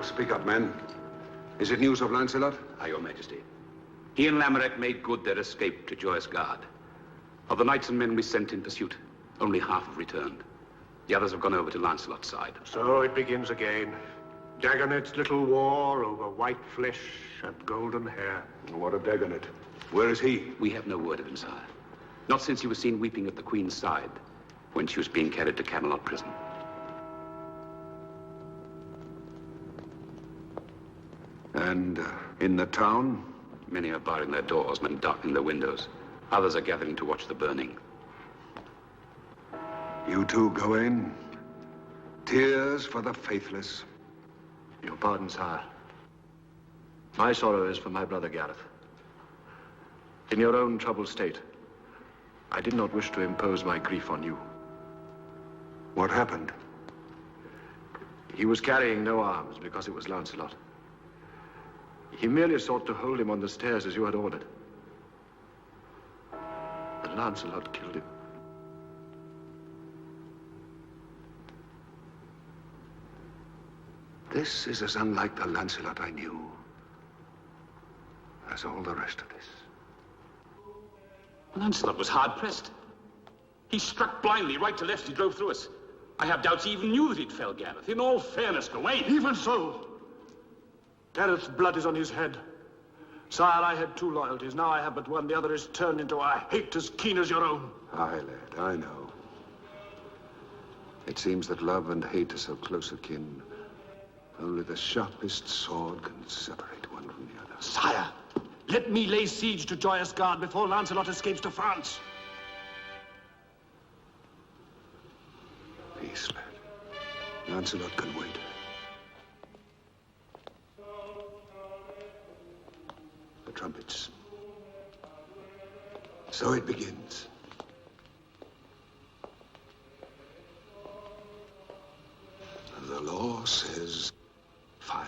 speak up, men. Is it news of Lancelot? Aye, Your Majesty. He and Lamorak made good their escape to Joyous Gard. Of the knights and men we sent in pursuit, only half have returned. The others have gone over to Lancelot's side. So it begins again. Dagonet's little war over white flesh and golden hair. What of Dagonet? Where is he? We have no word of him, sire. Not since he was seen weeping at the Queen's side when she was being carried to Camelot prison. And in the town? Many are barring their doors and darkening their windows. Others are gathering to watch the burning. You too, Gawain? Tears for the faithless. Your pardon, sire. My sorrow is for my brother Gareth. In your own troubled state, I did not wish to impose my grief on you. What happened? He was carrying no arms because it was Lancelot. He merely sought to hold him on the stairs as you had ordered. But Lancelot killed him. This is as unlike the Lancelot I knew as all the rest of this. Lancelot was hard-pressed. He struck blindly, right to left, he drove through us. I have doubts he even knew that he'd fell Gareth. In all fairness, Gawain. Even so, Gareth's blood is on his head. Sire, I had two loyalties. Now I have but one. The other is turned into a hate as keen as your own. Aye, lad, I know. It seems that love and hate are so close akin. Only the sharpest sword can separate one from the other. Sire, let me lay siege to Joyous Gard before Lancelot escapes to France. Peace, lad. Lancelot can wait. The trumpets. So it begins. The law says fire.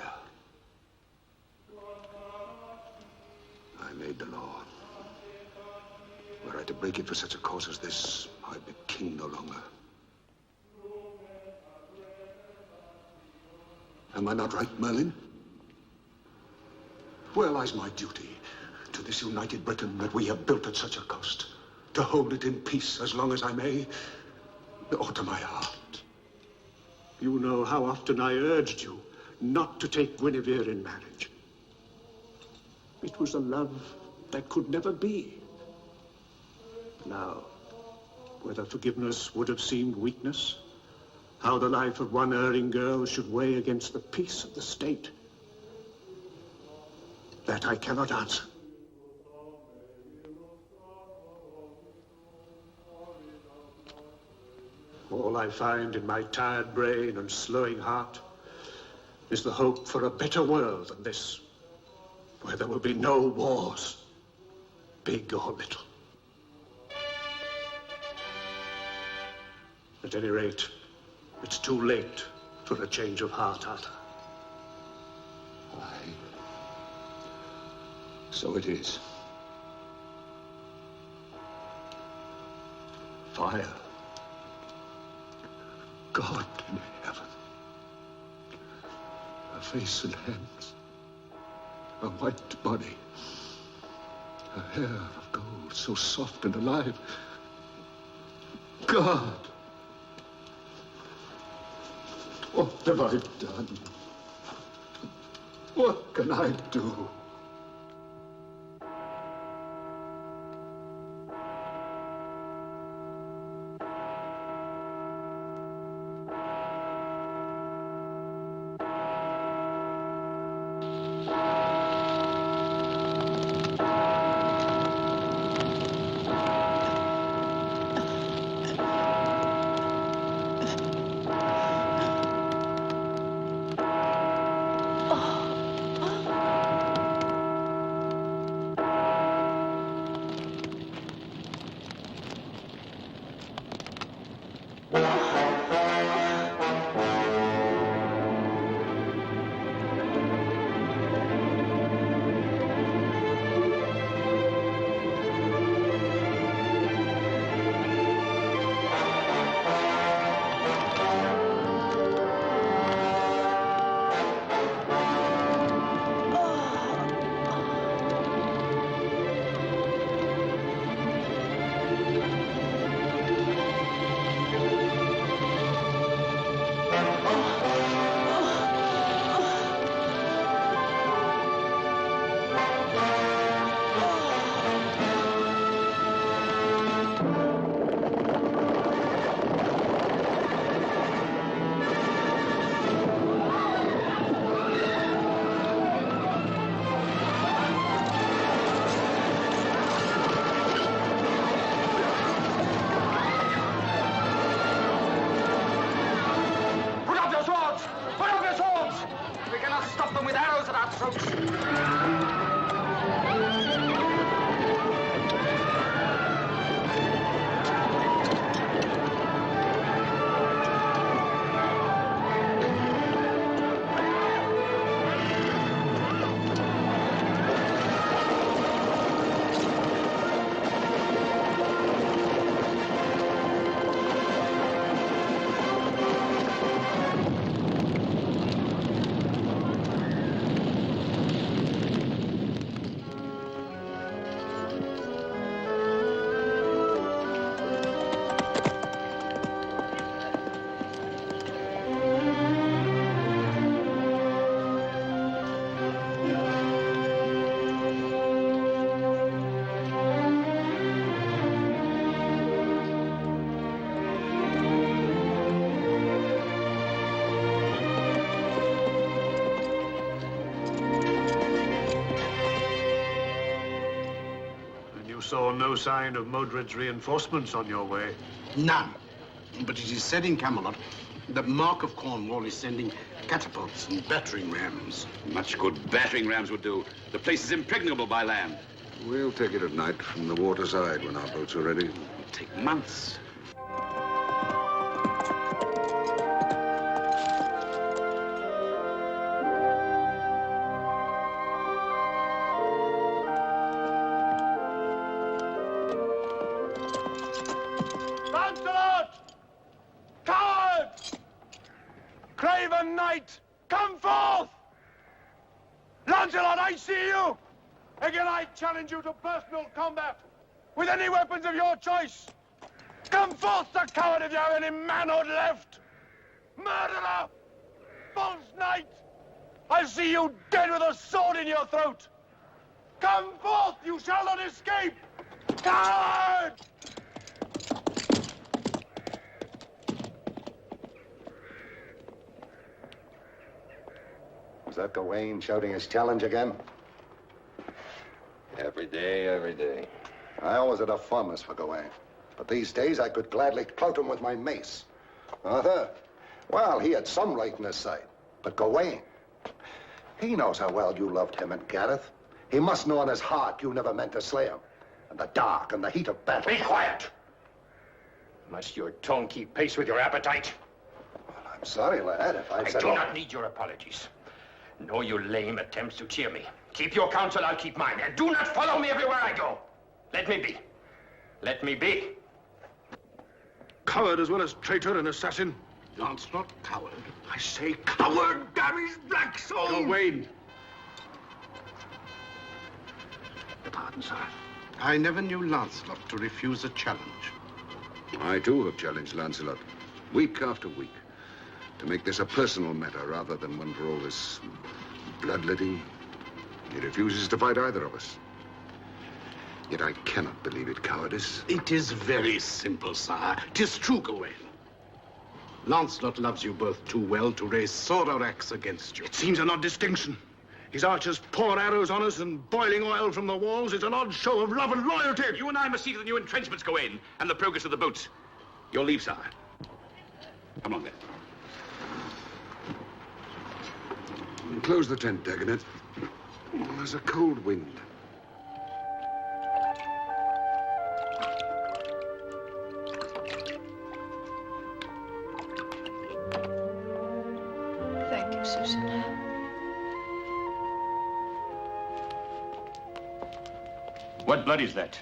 I made the law. Were I to break it for such a cause as this, I'd be king no longer. Am I not right, Merlin? Where lies my duty to this united Britain that we have built at such a cost? To hold it in peace as long as I may, or to my heart? You know how often I urged you not to take Guinevere in marriage. It was a love that could never be. Now, whether forgiveness would have seemed weakness, how the life of one erring girl should weigh against the peace of the state, that I cannot answer. All I find in my tired brain and slowing heart is the hope for a better world than this, where there will be no wars, big or little. At any rate, it's too late for a change of heart, Arthur. Aye. So it is. Fire. God in heaven. A face and hands. A white body. A hair of gold, so soft and alive. God! What have I done? What can I do? You saw no sign of Modred's reinforcements on your way? None. But it is said in Camelot that Mark of Cornwall is sending catapults and battering rams. Much good battering rams would do. The place is impregnable by land. We'll take it at night from the waterside when our boats are ready. It'll take months. Lancelot! Coward! Craven knight, come forth! Lancelot, I see you! Again, I challenge you to personal combat with any weapons of your choice. Come forth, the coward, if you have any manhood left. Murderer! False knight! I see you dead with a sword in your throat. Come forth, you shall not escape! Coward! Is that Gawain shouting his challenge again? Every day, every day. I always had a fondness for Gawain. But these days I could gladly clout him with my mace. Arthur, well, he had some right in his side. But Gawain, he knows how well you loved him and Gareth. He must know in his heart you never meant to slay him. In the dark and the heat of battle. Be quiet! Must your tongue keep pace with your appetite? Well, I'm sorry, lad, if I've I said... do not need your apologies. No, you lame attempts to cheer me. Keep your counsel, I'll keep mine. And do not follow me everywhere I go. Let me be. Let me be. Coward as well as traitor and assassin. Lancelot, coward. I say coward, damn his black soul! Gawain. Pardon, sir. I never knew Lancelot to refuse a challenge. I, too, have challenged Lancelot, week after week, to make this a personal matter rather than one for all this bloodletting. He refuses to fight either of us. Yet I cannot believe it cowardice. It is very simple, sire. 'Tis true, Gawain. Lancelot loves you both too well to raise sword or axe against you. It seems an odd distinction. His archers pour arrows on us and boiling oil from the walls. It's an odd show of love and loyalty. You and I must see to the new entrenchments, Gawain, and the progress of the boats. Your leave, sire. Come on, then. Close the tent, Dagonet. There's a cold wind. Thank you, Susan. What blood is that?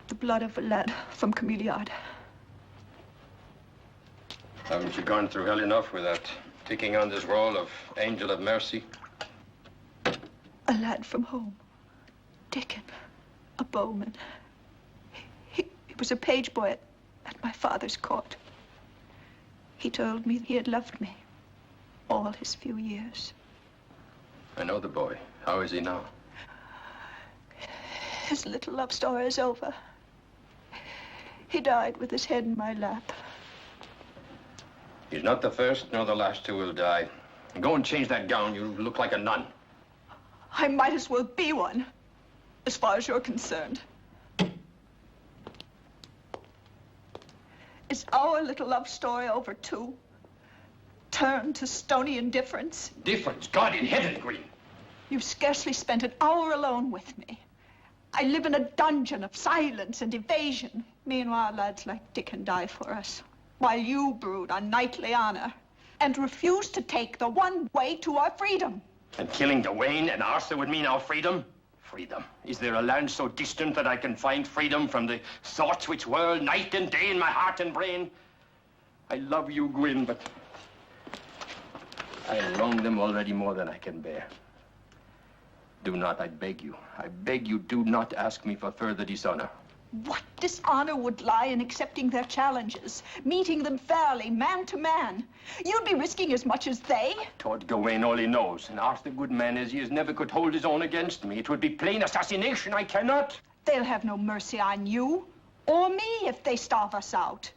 The blood of a lad from Cameliard. Haven't you gone through hell enough without taking on this role of angel of mercy? A lad from home. Dickon. A bowman. He was a page boy at my father's court. He told me he had loved me all his few years. I know the boy. How is he now? His little love story is over. He died with his head in my lap. He's not the first nor the last who will die. Go and change that gown. You look like a nun. I might as well be one, as far as you're concerned. Is our little love story over, too? Turned to stony indifference? Difference? God in heaven, Green. You've scarcely spent an hour alone with me. I live in a dungeon of silence and evasion. Meanwhile, lads like Dickon die for us, while you brood on knightly honor and refuse to take the one way to our freedom. And killing Gawain and Arthur would mean our freedom? Freedom? Is there a land so distant that I can find freedom from the thoughts which whirl night and day in my heart and brain? I love you, Gwyn, but I wrong them already more than I can bear. Do not, I beg you, do not ask me for further dishonor. What dishonor would lie in accepting their challenges, meeting them fairly, man to man? You'd be risking as much as they. Toward Gawain all he knows, and Arthur, good man as he is, never could hold his own against me. It would be plain assassination. I cannot. They'll have no mercy on you or me if they starve us out.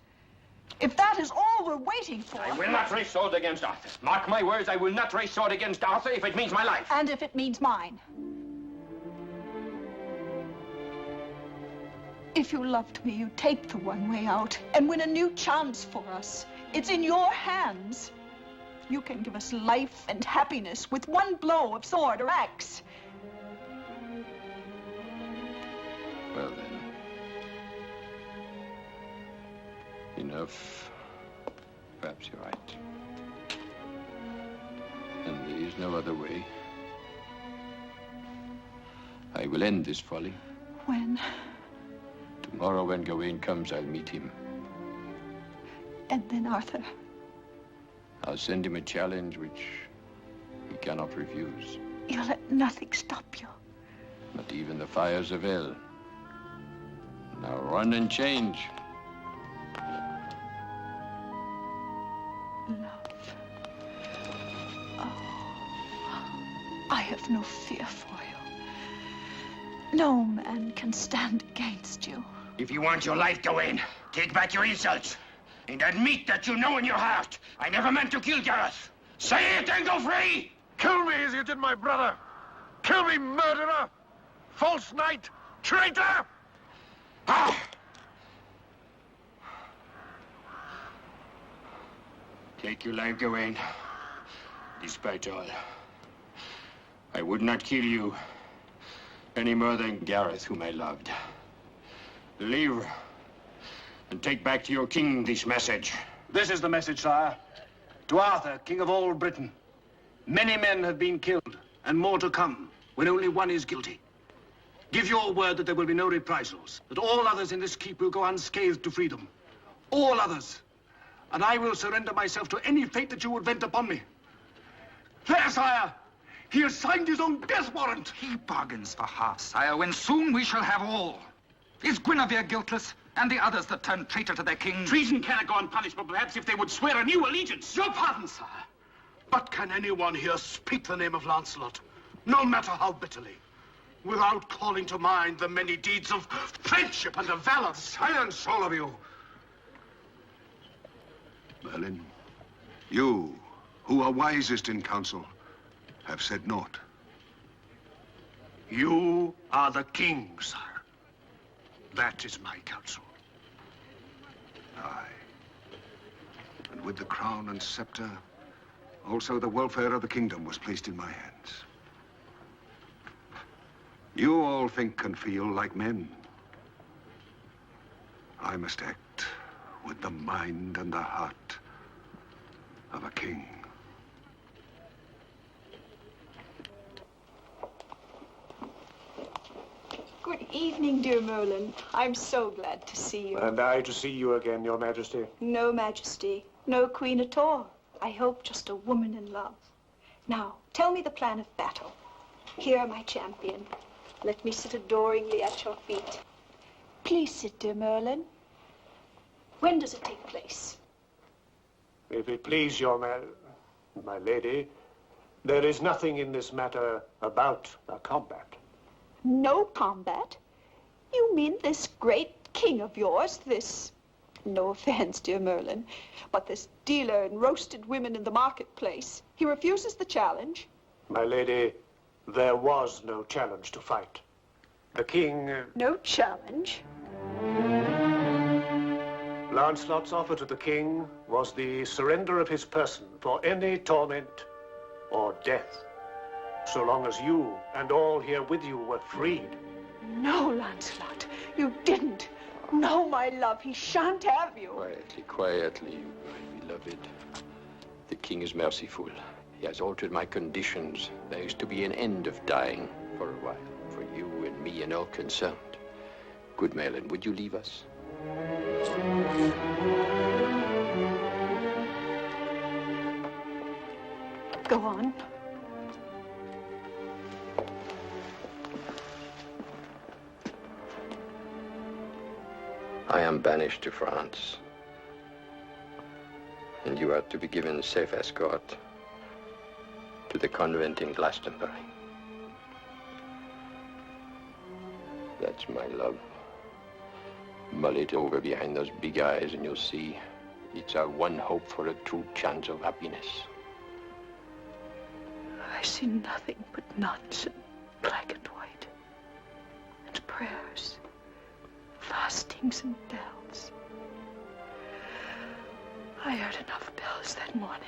If that is all we're waiting for... I will not raise sword against Arthur. Mark my words, I will not raise sword against Arthur if it means my life. And if it means mine. If you loved me, you'd take the one way out and win a new chance for us. It's in your hands. You can give us life and happiness with one blow of sword or axe. Well, then. Enough. Perhaps you're right. And there is no other way. I will end this folly. When? Tomorrow when Gawain comes, I'll meet him. And then Arthur? I'll send him a challenge which he cannot refuse. You'll let nothing stop you. Not even the fires of hell. Now run and change. Love. Oh, I have no fear for you. No man can stand against you. If you want your life, Gawain, take back your insults. And admit that you know in your heart, I never meant to kill Gareth. Say it and go free! Kill me as you did my brother. Kill me, murderer! False knight! Traitor! Ah! Take your life, Gawain. Despite all, I would not kill you any more than Gareth, whom I loved. Leave and take back to your king this message. This is the message, sire. To Arthur, king of all Britain. Many men have been killed, and more to come, when only one is guilty. Give your word that there will be no reprisals, that all others in this keep will go unscathed to freedom. All others. And I will surrender myself to any fate that you would vent upon me. There, sire! He has signed his own death warrant! He bargains for half, sire, when soon we shall have all. Is Guinevere guiltless? And the others that turned traitor to their king? Treason cannot go unpunished, but perhaps if they would swear a new allegiance. Your pardon, sire. But can anyone here speak the name of Lancelot, no matter how bitterly, without calling to mind the many deeds of friendship and of valor? Silence, all of you! Merlin, you, who are wisest in council, have said naught. You are the king, sire. That is my counsel. Aye. And with the crown and scepter, also the welfare of the kingdom was placed in my hands. You all think and feel like men. I must act with the mind and the heart of a king. Good evening, dear Merlin. I'm so glad to see you. And I to see you again, Your Majesty. No majesty, no queen at all. I hope just a woman in love. Now, tell me the plan of battle. Here, my champion. Let me sit adoringly at your feet. Please sit, dear Merlin. When does it take place? If it please my lady, there is nothing in this matter about a combat. No combat? You mean this great king of yours, this, no offense, dear Merlin, but this dealer in roasted women in the marketplace, he refuses the challenge? My lady, there was no challenge to fight. The king... No challenge? Lancelot's offer to the king was the surrender of his person for any torment or death, so long as you and all here with you were freed. No, Lancelot, you didn't. No, my love, he shan't have you. Quietly, quietly, my beloved. The king is merciful. He has altered my conditions. There is to be an end of dying for a while, for you and me and all concerned. Good Merlin, would you leave us? Go on. I am banished to France, and you are to be given safe escort to the convent in Glastonbury. That's my love. Mull it over behind those big eyes and you'll see it's our one hope for a true chance of happiness. I see nothing but knots and black and white, and prayers, bustings and bells. I heard enough bells that morning.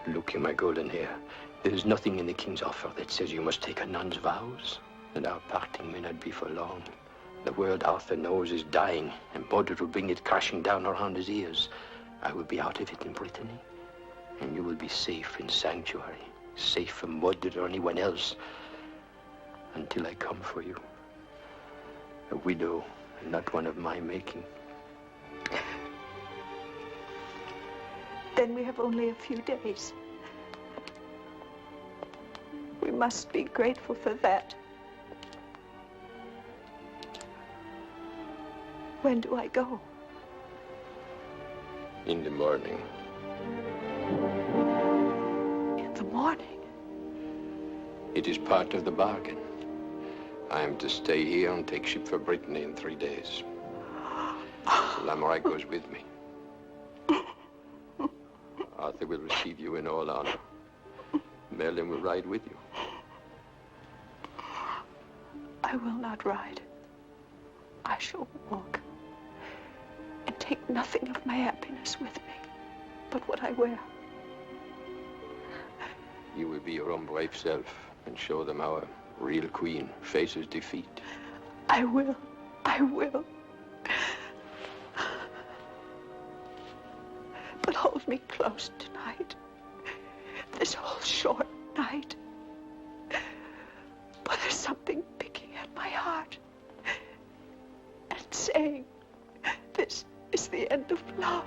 Look, you, my golden hair. There is nothing in the king's offer that says you must take a nun's vows, and our parting may not be for long. The world Arthur knows is dying, and Mordred will bring it crashing down around his ears. I will be out of it in Brittany, and you will be safe in sanctuary, safe from Mordred or anyone else, until I come for you. A widow, and not one of my making. Then we have only a few days. We must be grateful for that. When do I go? In the morning. In the morning? It is part of the bargain. I am to stay here and take ship for Brittany in 3 days. Lamorak goes with me. Arthur will receive you in all honor. Merlin will ride with you. I will not ride. I shall walk. And take nothing of my happiness with me, but what I wear. You will be your own brave self and show them our real queen faces defeat. I will. I will. But hold me close tonight. This whole short night. But there's something picking at my heart and saying, this is the end of love.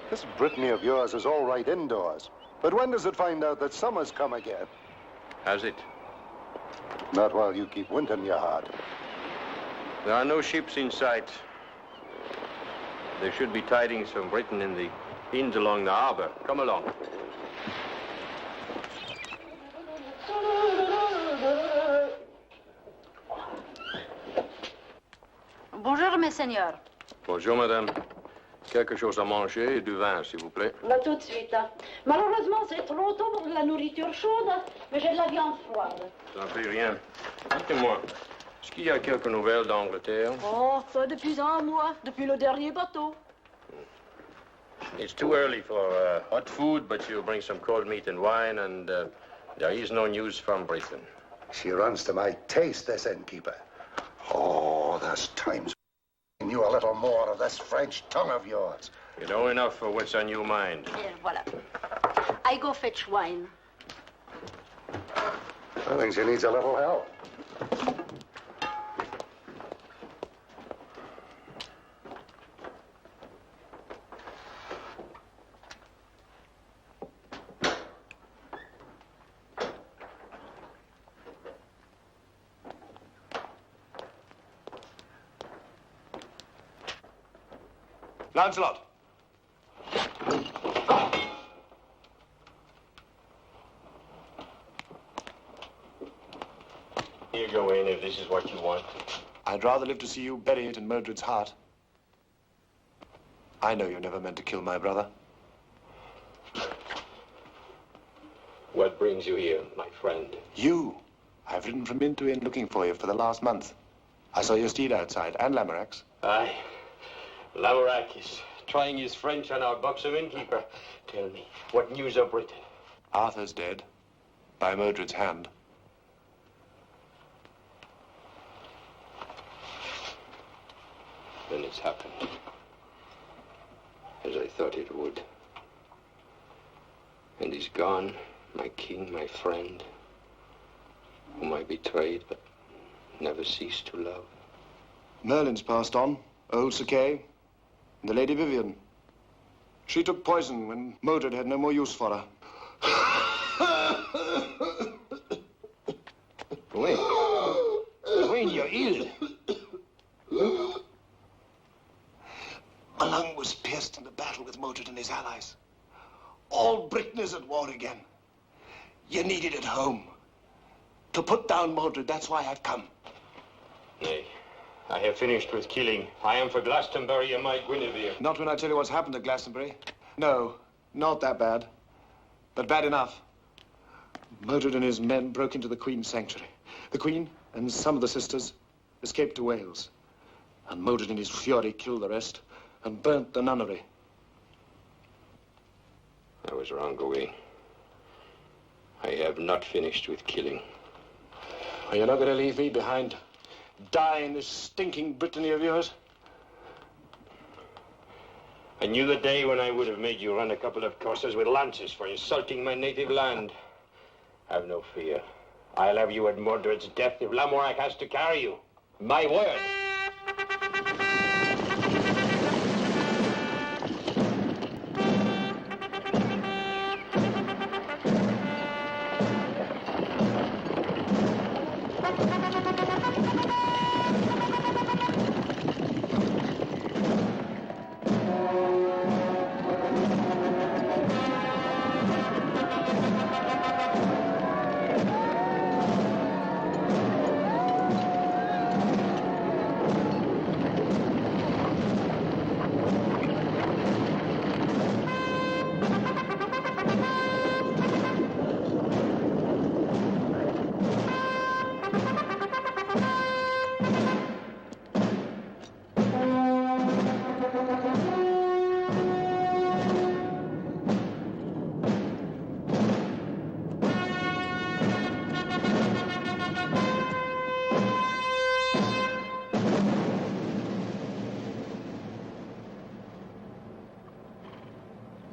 This Brittany of yours is all right indoors. But when does it find out that summer's come again? Has it? Not while you keep winter in your heart. There are no ships in sight. There should be tidings from Britain in the inns along the harbor. Come along. Bonjour, mes seigneurs. Bonjour, madame. Quelque chose à manger et du vin, s'il vous plaît. Là, tout de suite. Malheureusement, c'est trop tôt pour de la nourriture chaude, mais j'ai de la viande froide. Ça ne fait rien. Dites-moi, est-ce qu'il y a quelques nouvelles d'Angleterre? Oh, ça depuis un mois, depuis le dernier bateau. It's too early for hot food, but you bring some cold meat and wine, and there is no news from Britain. She runs to my taste, this innkeeper. Oh, there's times when you a little more of this French tongue of yours. You know enough for what's on your mind. Here, voilà. I go fetch wine. I think she needs a little help. Lancelot. Here, go in if this is what you want. I'd rather live to see you bury it in Mordred's heart. I know you never meant to kill my brother. What brings you here, my friend? You. I've ridden from inn to inn looking for you for the last month. I saw your steed outside, and Lamorak's. Aye. Lamorak is trying his French on our buxom innkeeper. Tell me, what news of Britain? Arthur's dead, by Mordred's hand. Then it's happened. As I thought it would. And he's gone, my king, my friend, whom I betrayed but never ceased to love. Merlin's passed on, old Sir Kay, and the Lady Vivian. She took poison when Modred had no more use for her. Wayne, you're ill. My lung was pierced in the battle with Modred and his allies. All Britain is at war again. You're needed at home. To put down Modred, that's why I've come. Nay, I have finished with killing. I am for Glastonbury and my Guinevere. Not when I tell you what's happened at Glastonbury. No, not that bad. But bad enough. Modred and his men broke into the Queen's sanctuary. The Queen and some of the sisters escaped to Wales. And Modred in his fury killed the rest and burnt the nunnery. I was wrong, Gawain. I have not finished with killing. Are you not going to leave me behind? Die in this stinking Brittany of yours? I knew the day when I would have made you run a couple of courses with lances for insulting my native land. Have no fear. I'll have you at Mordred's death if Lamorak has to carry you. My word.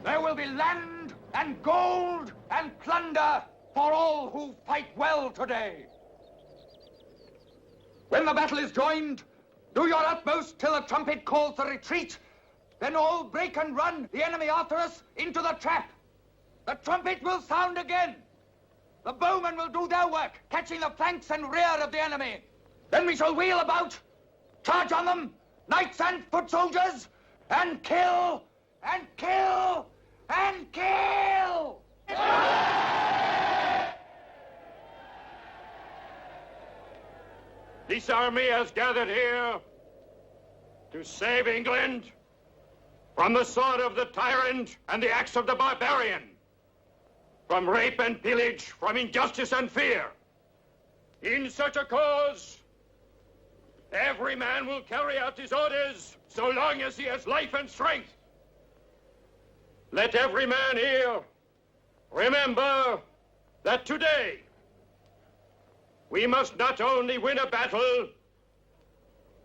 There will be land and gold and plunder for all who fight well today. When the battle is joined, do your utmost till the trumpet calls the retreat. Then all break and run, the enemy after us, into the trap. The trumpet will sound again. The bowmen will do their work, catching the flanks and rear of the enemy. Then we shall wheel about, charge on them, knights and foot soldiers, and kill, and kill, and kill! This army has gathered here to save England from the sword of the tyrant and the axe of the barbarian, from rape and pillage, from injustice and fear. In such a cause, every man will carry out his orders so long as he has life and strength. Let every man here remember that today we must not only win a battle,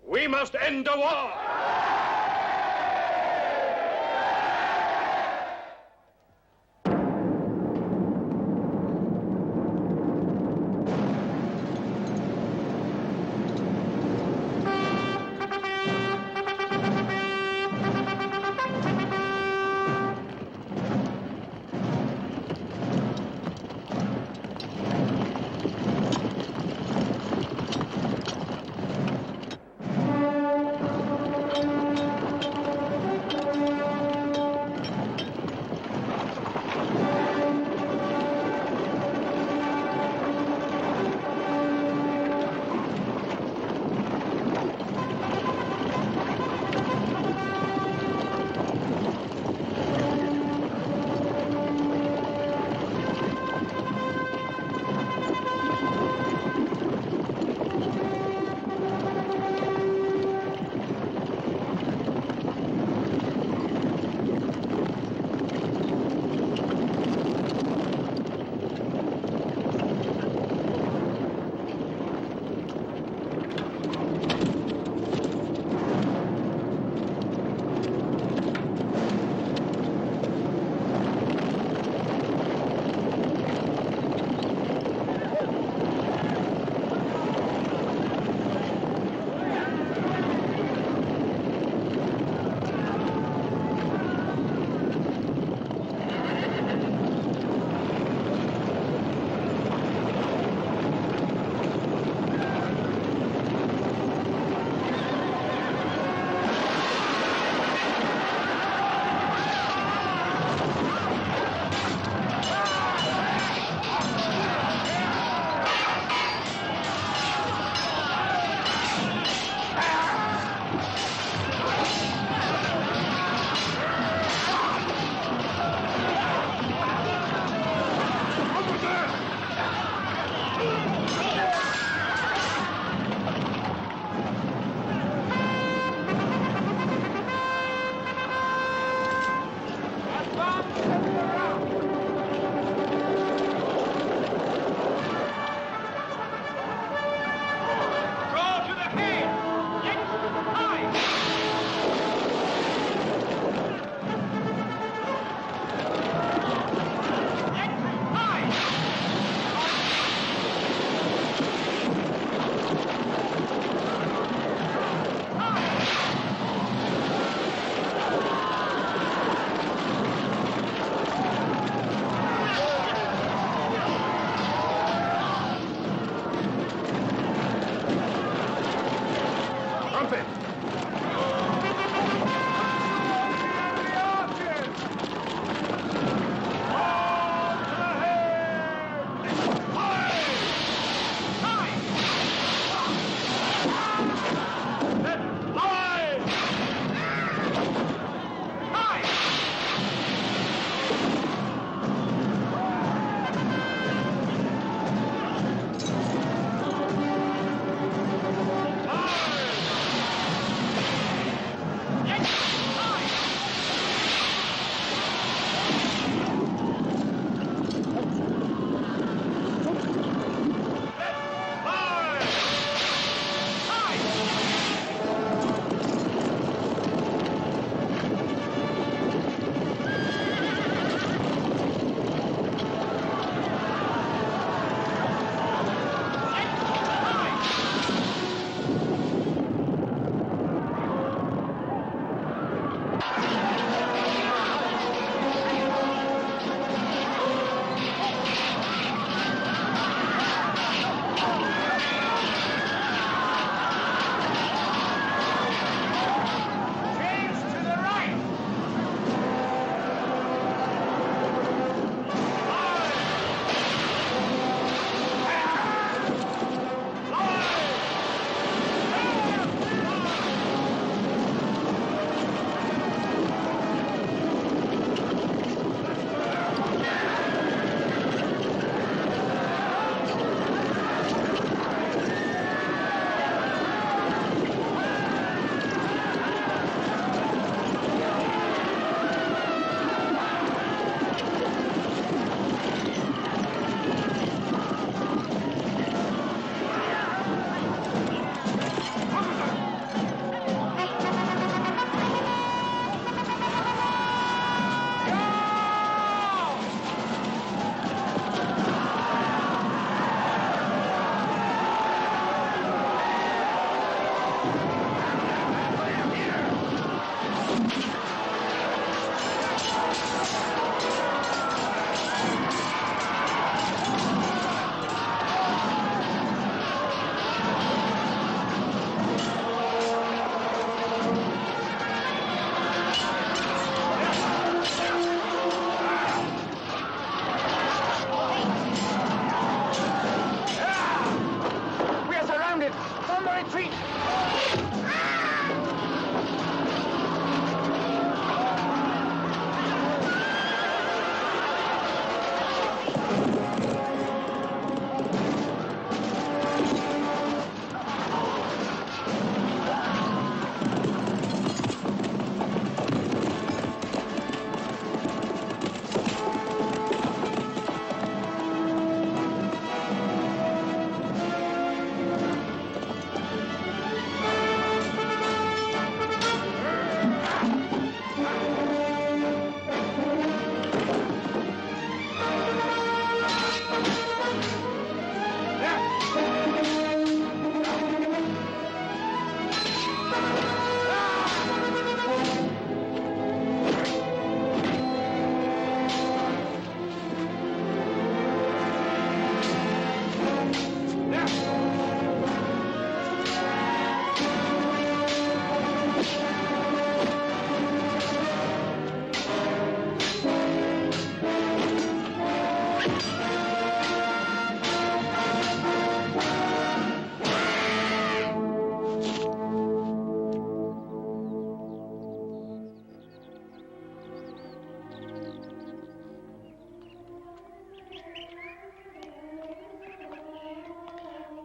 we must end a war.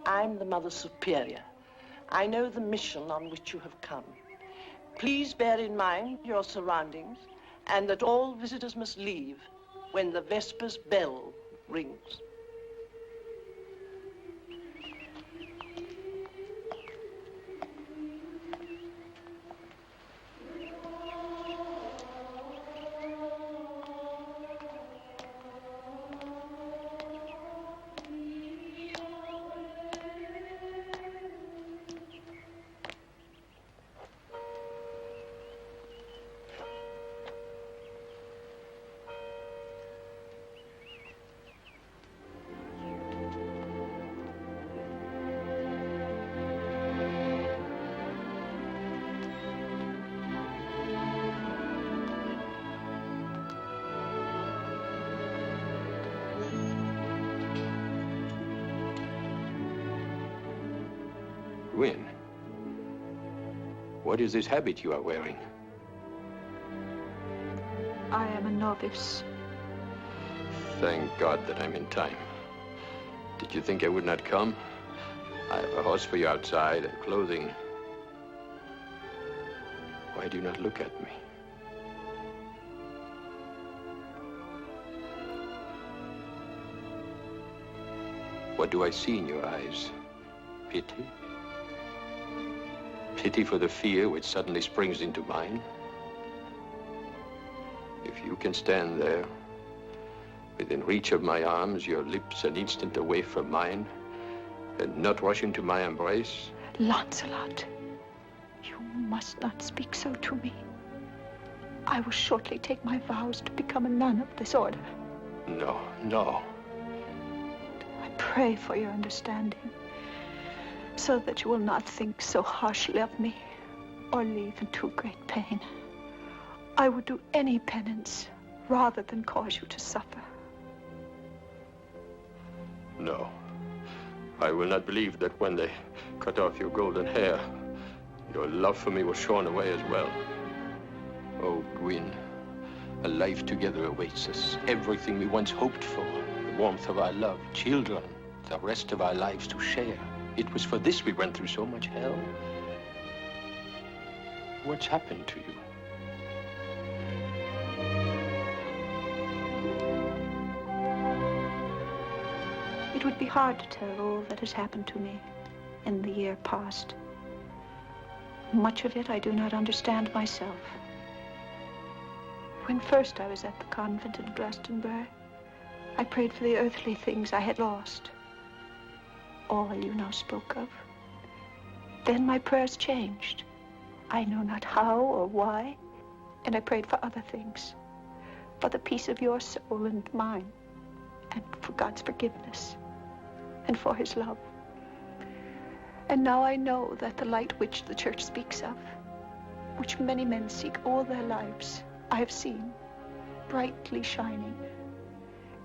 I'm the Mother Superior. I know the mission on which you have come. Please bear in mind your surroundings and that all visitors must leave when the Vespers bell rings. Gwyn, what is this habit you are wearing? I am a novice. Thank God that I'm in time. Did you think I would not come? I have a horse for you outside and clothing. Why do you not look at me? What do I see in your eyes? Pity? Pity for the fear which suddenly springs into mine? If you can stand there, within reach of my arms, your lips an instant away from mine, and not rush into my embrace. Lancelot, you must not speak so to me. I will shortly take my vows to become a nun of this order. No, no. I pray for your understanding, so that you will not think so harshly of me, or leave in too great pain. I would do any penance rather than cause you to suffer. No. I will not believe that when they cut off your golden hair, your love for me was shorn away as well. Oh, Gwyn, a life together awaits us. Everything we once hoped for, the warmth of our love, children, the rest of our lives to share. It was for this we went through so much hell. What's happened to you? It would be hard to tell all that has happened to me in the year past. Much of it I do not understand myself. When first I was at the convent in Glastonbury, I prayed for the earthly things I had lost. All you now spoke of. Then my prayers changed. I know not how or why, and I prayed for other things. For the peace of your soul and mine, and for God's forgiveness, and for his love. And now I know that the light which the church speaks of, which many men seek all their lives, I have seen, brightly shining.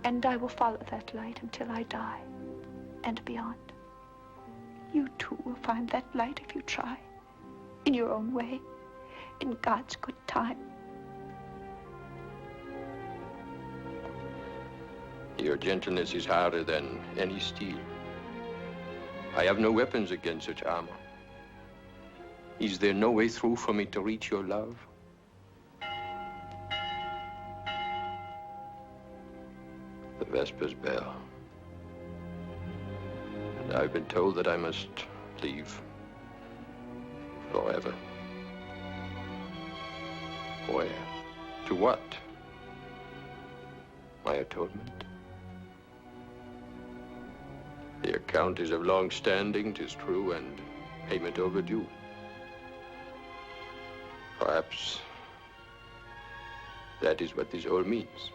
And I will follow that light until I die, and beyond. You too will find that light if you try, in your own way, in God's good time. Your gentleness is harder than any steel. I have no weapons against such armor. Is there no way through for me to reach your love? The Vespers bell. And I've been told that I must leave forever. Where? To what? My atonement? The account is of long standing, 'tis true, and payment overdue. Perhaps that is what this all means.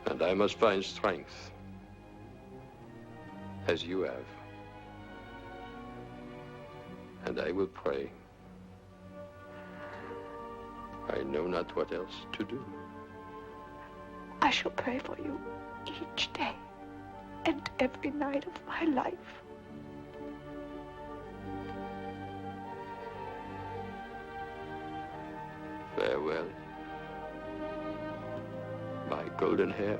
And I must find strength, as you have. And I will pray. I know not what else to do. I shall pray for you each day and every night of my life. Farewell, my golden hair.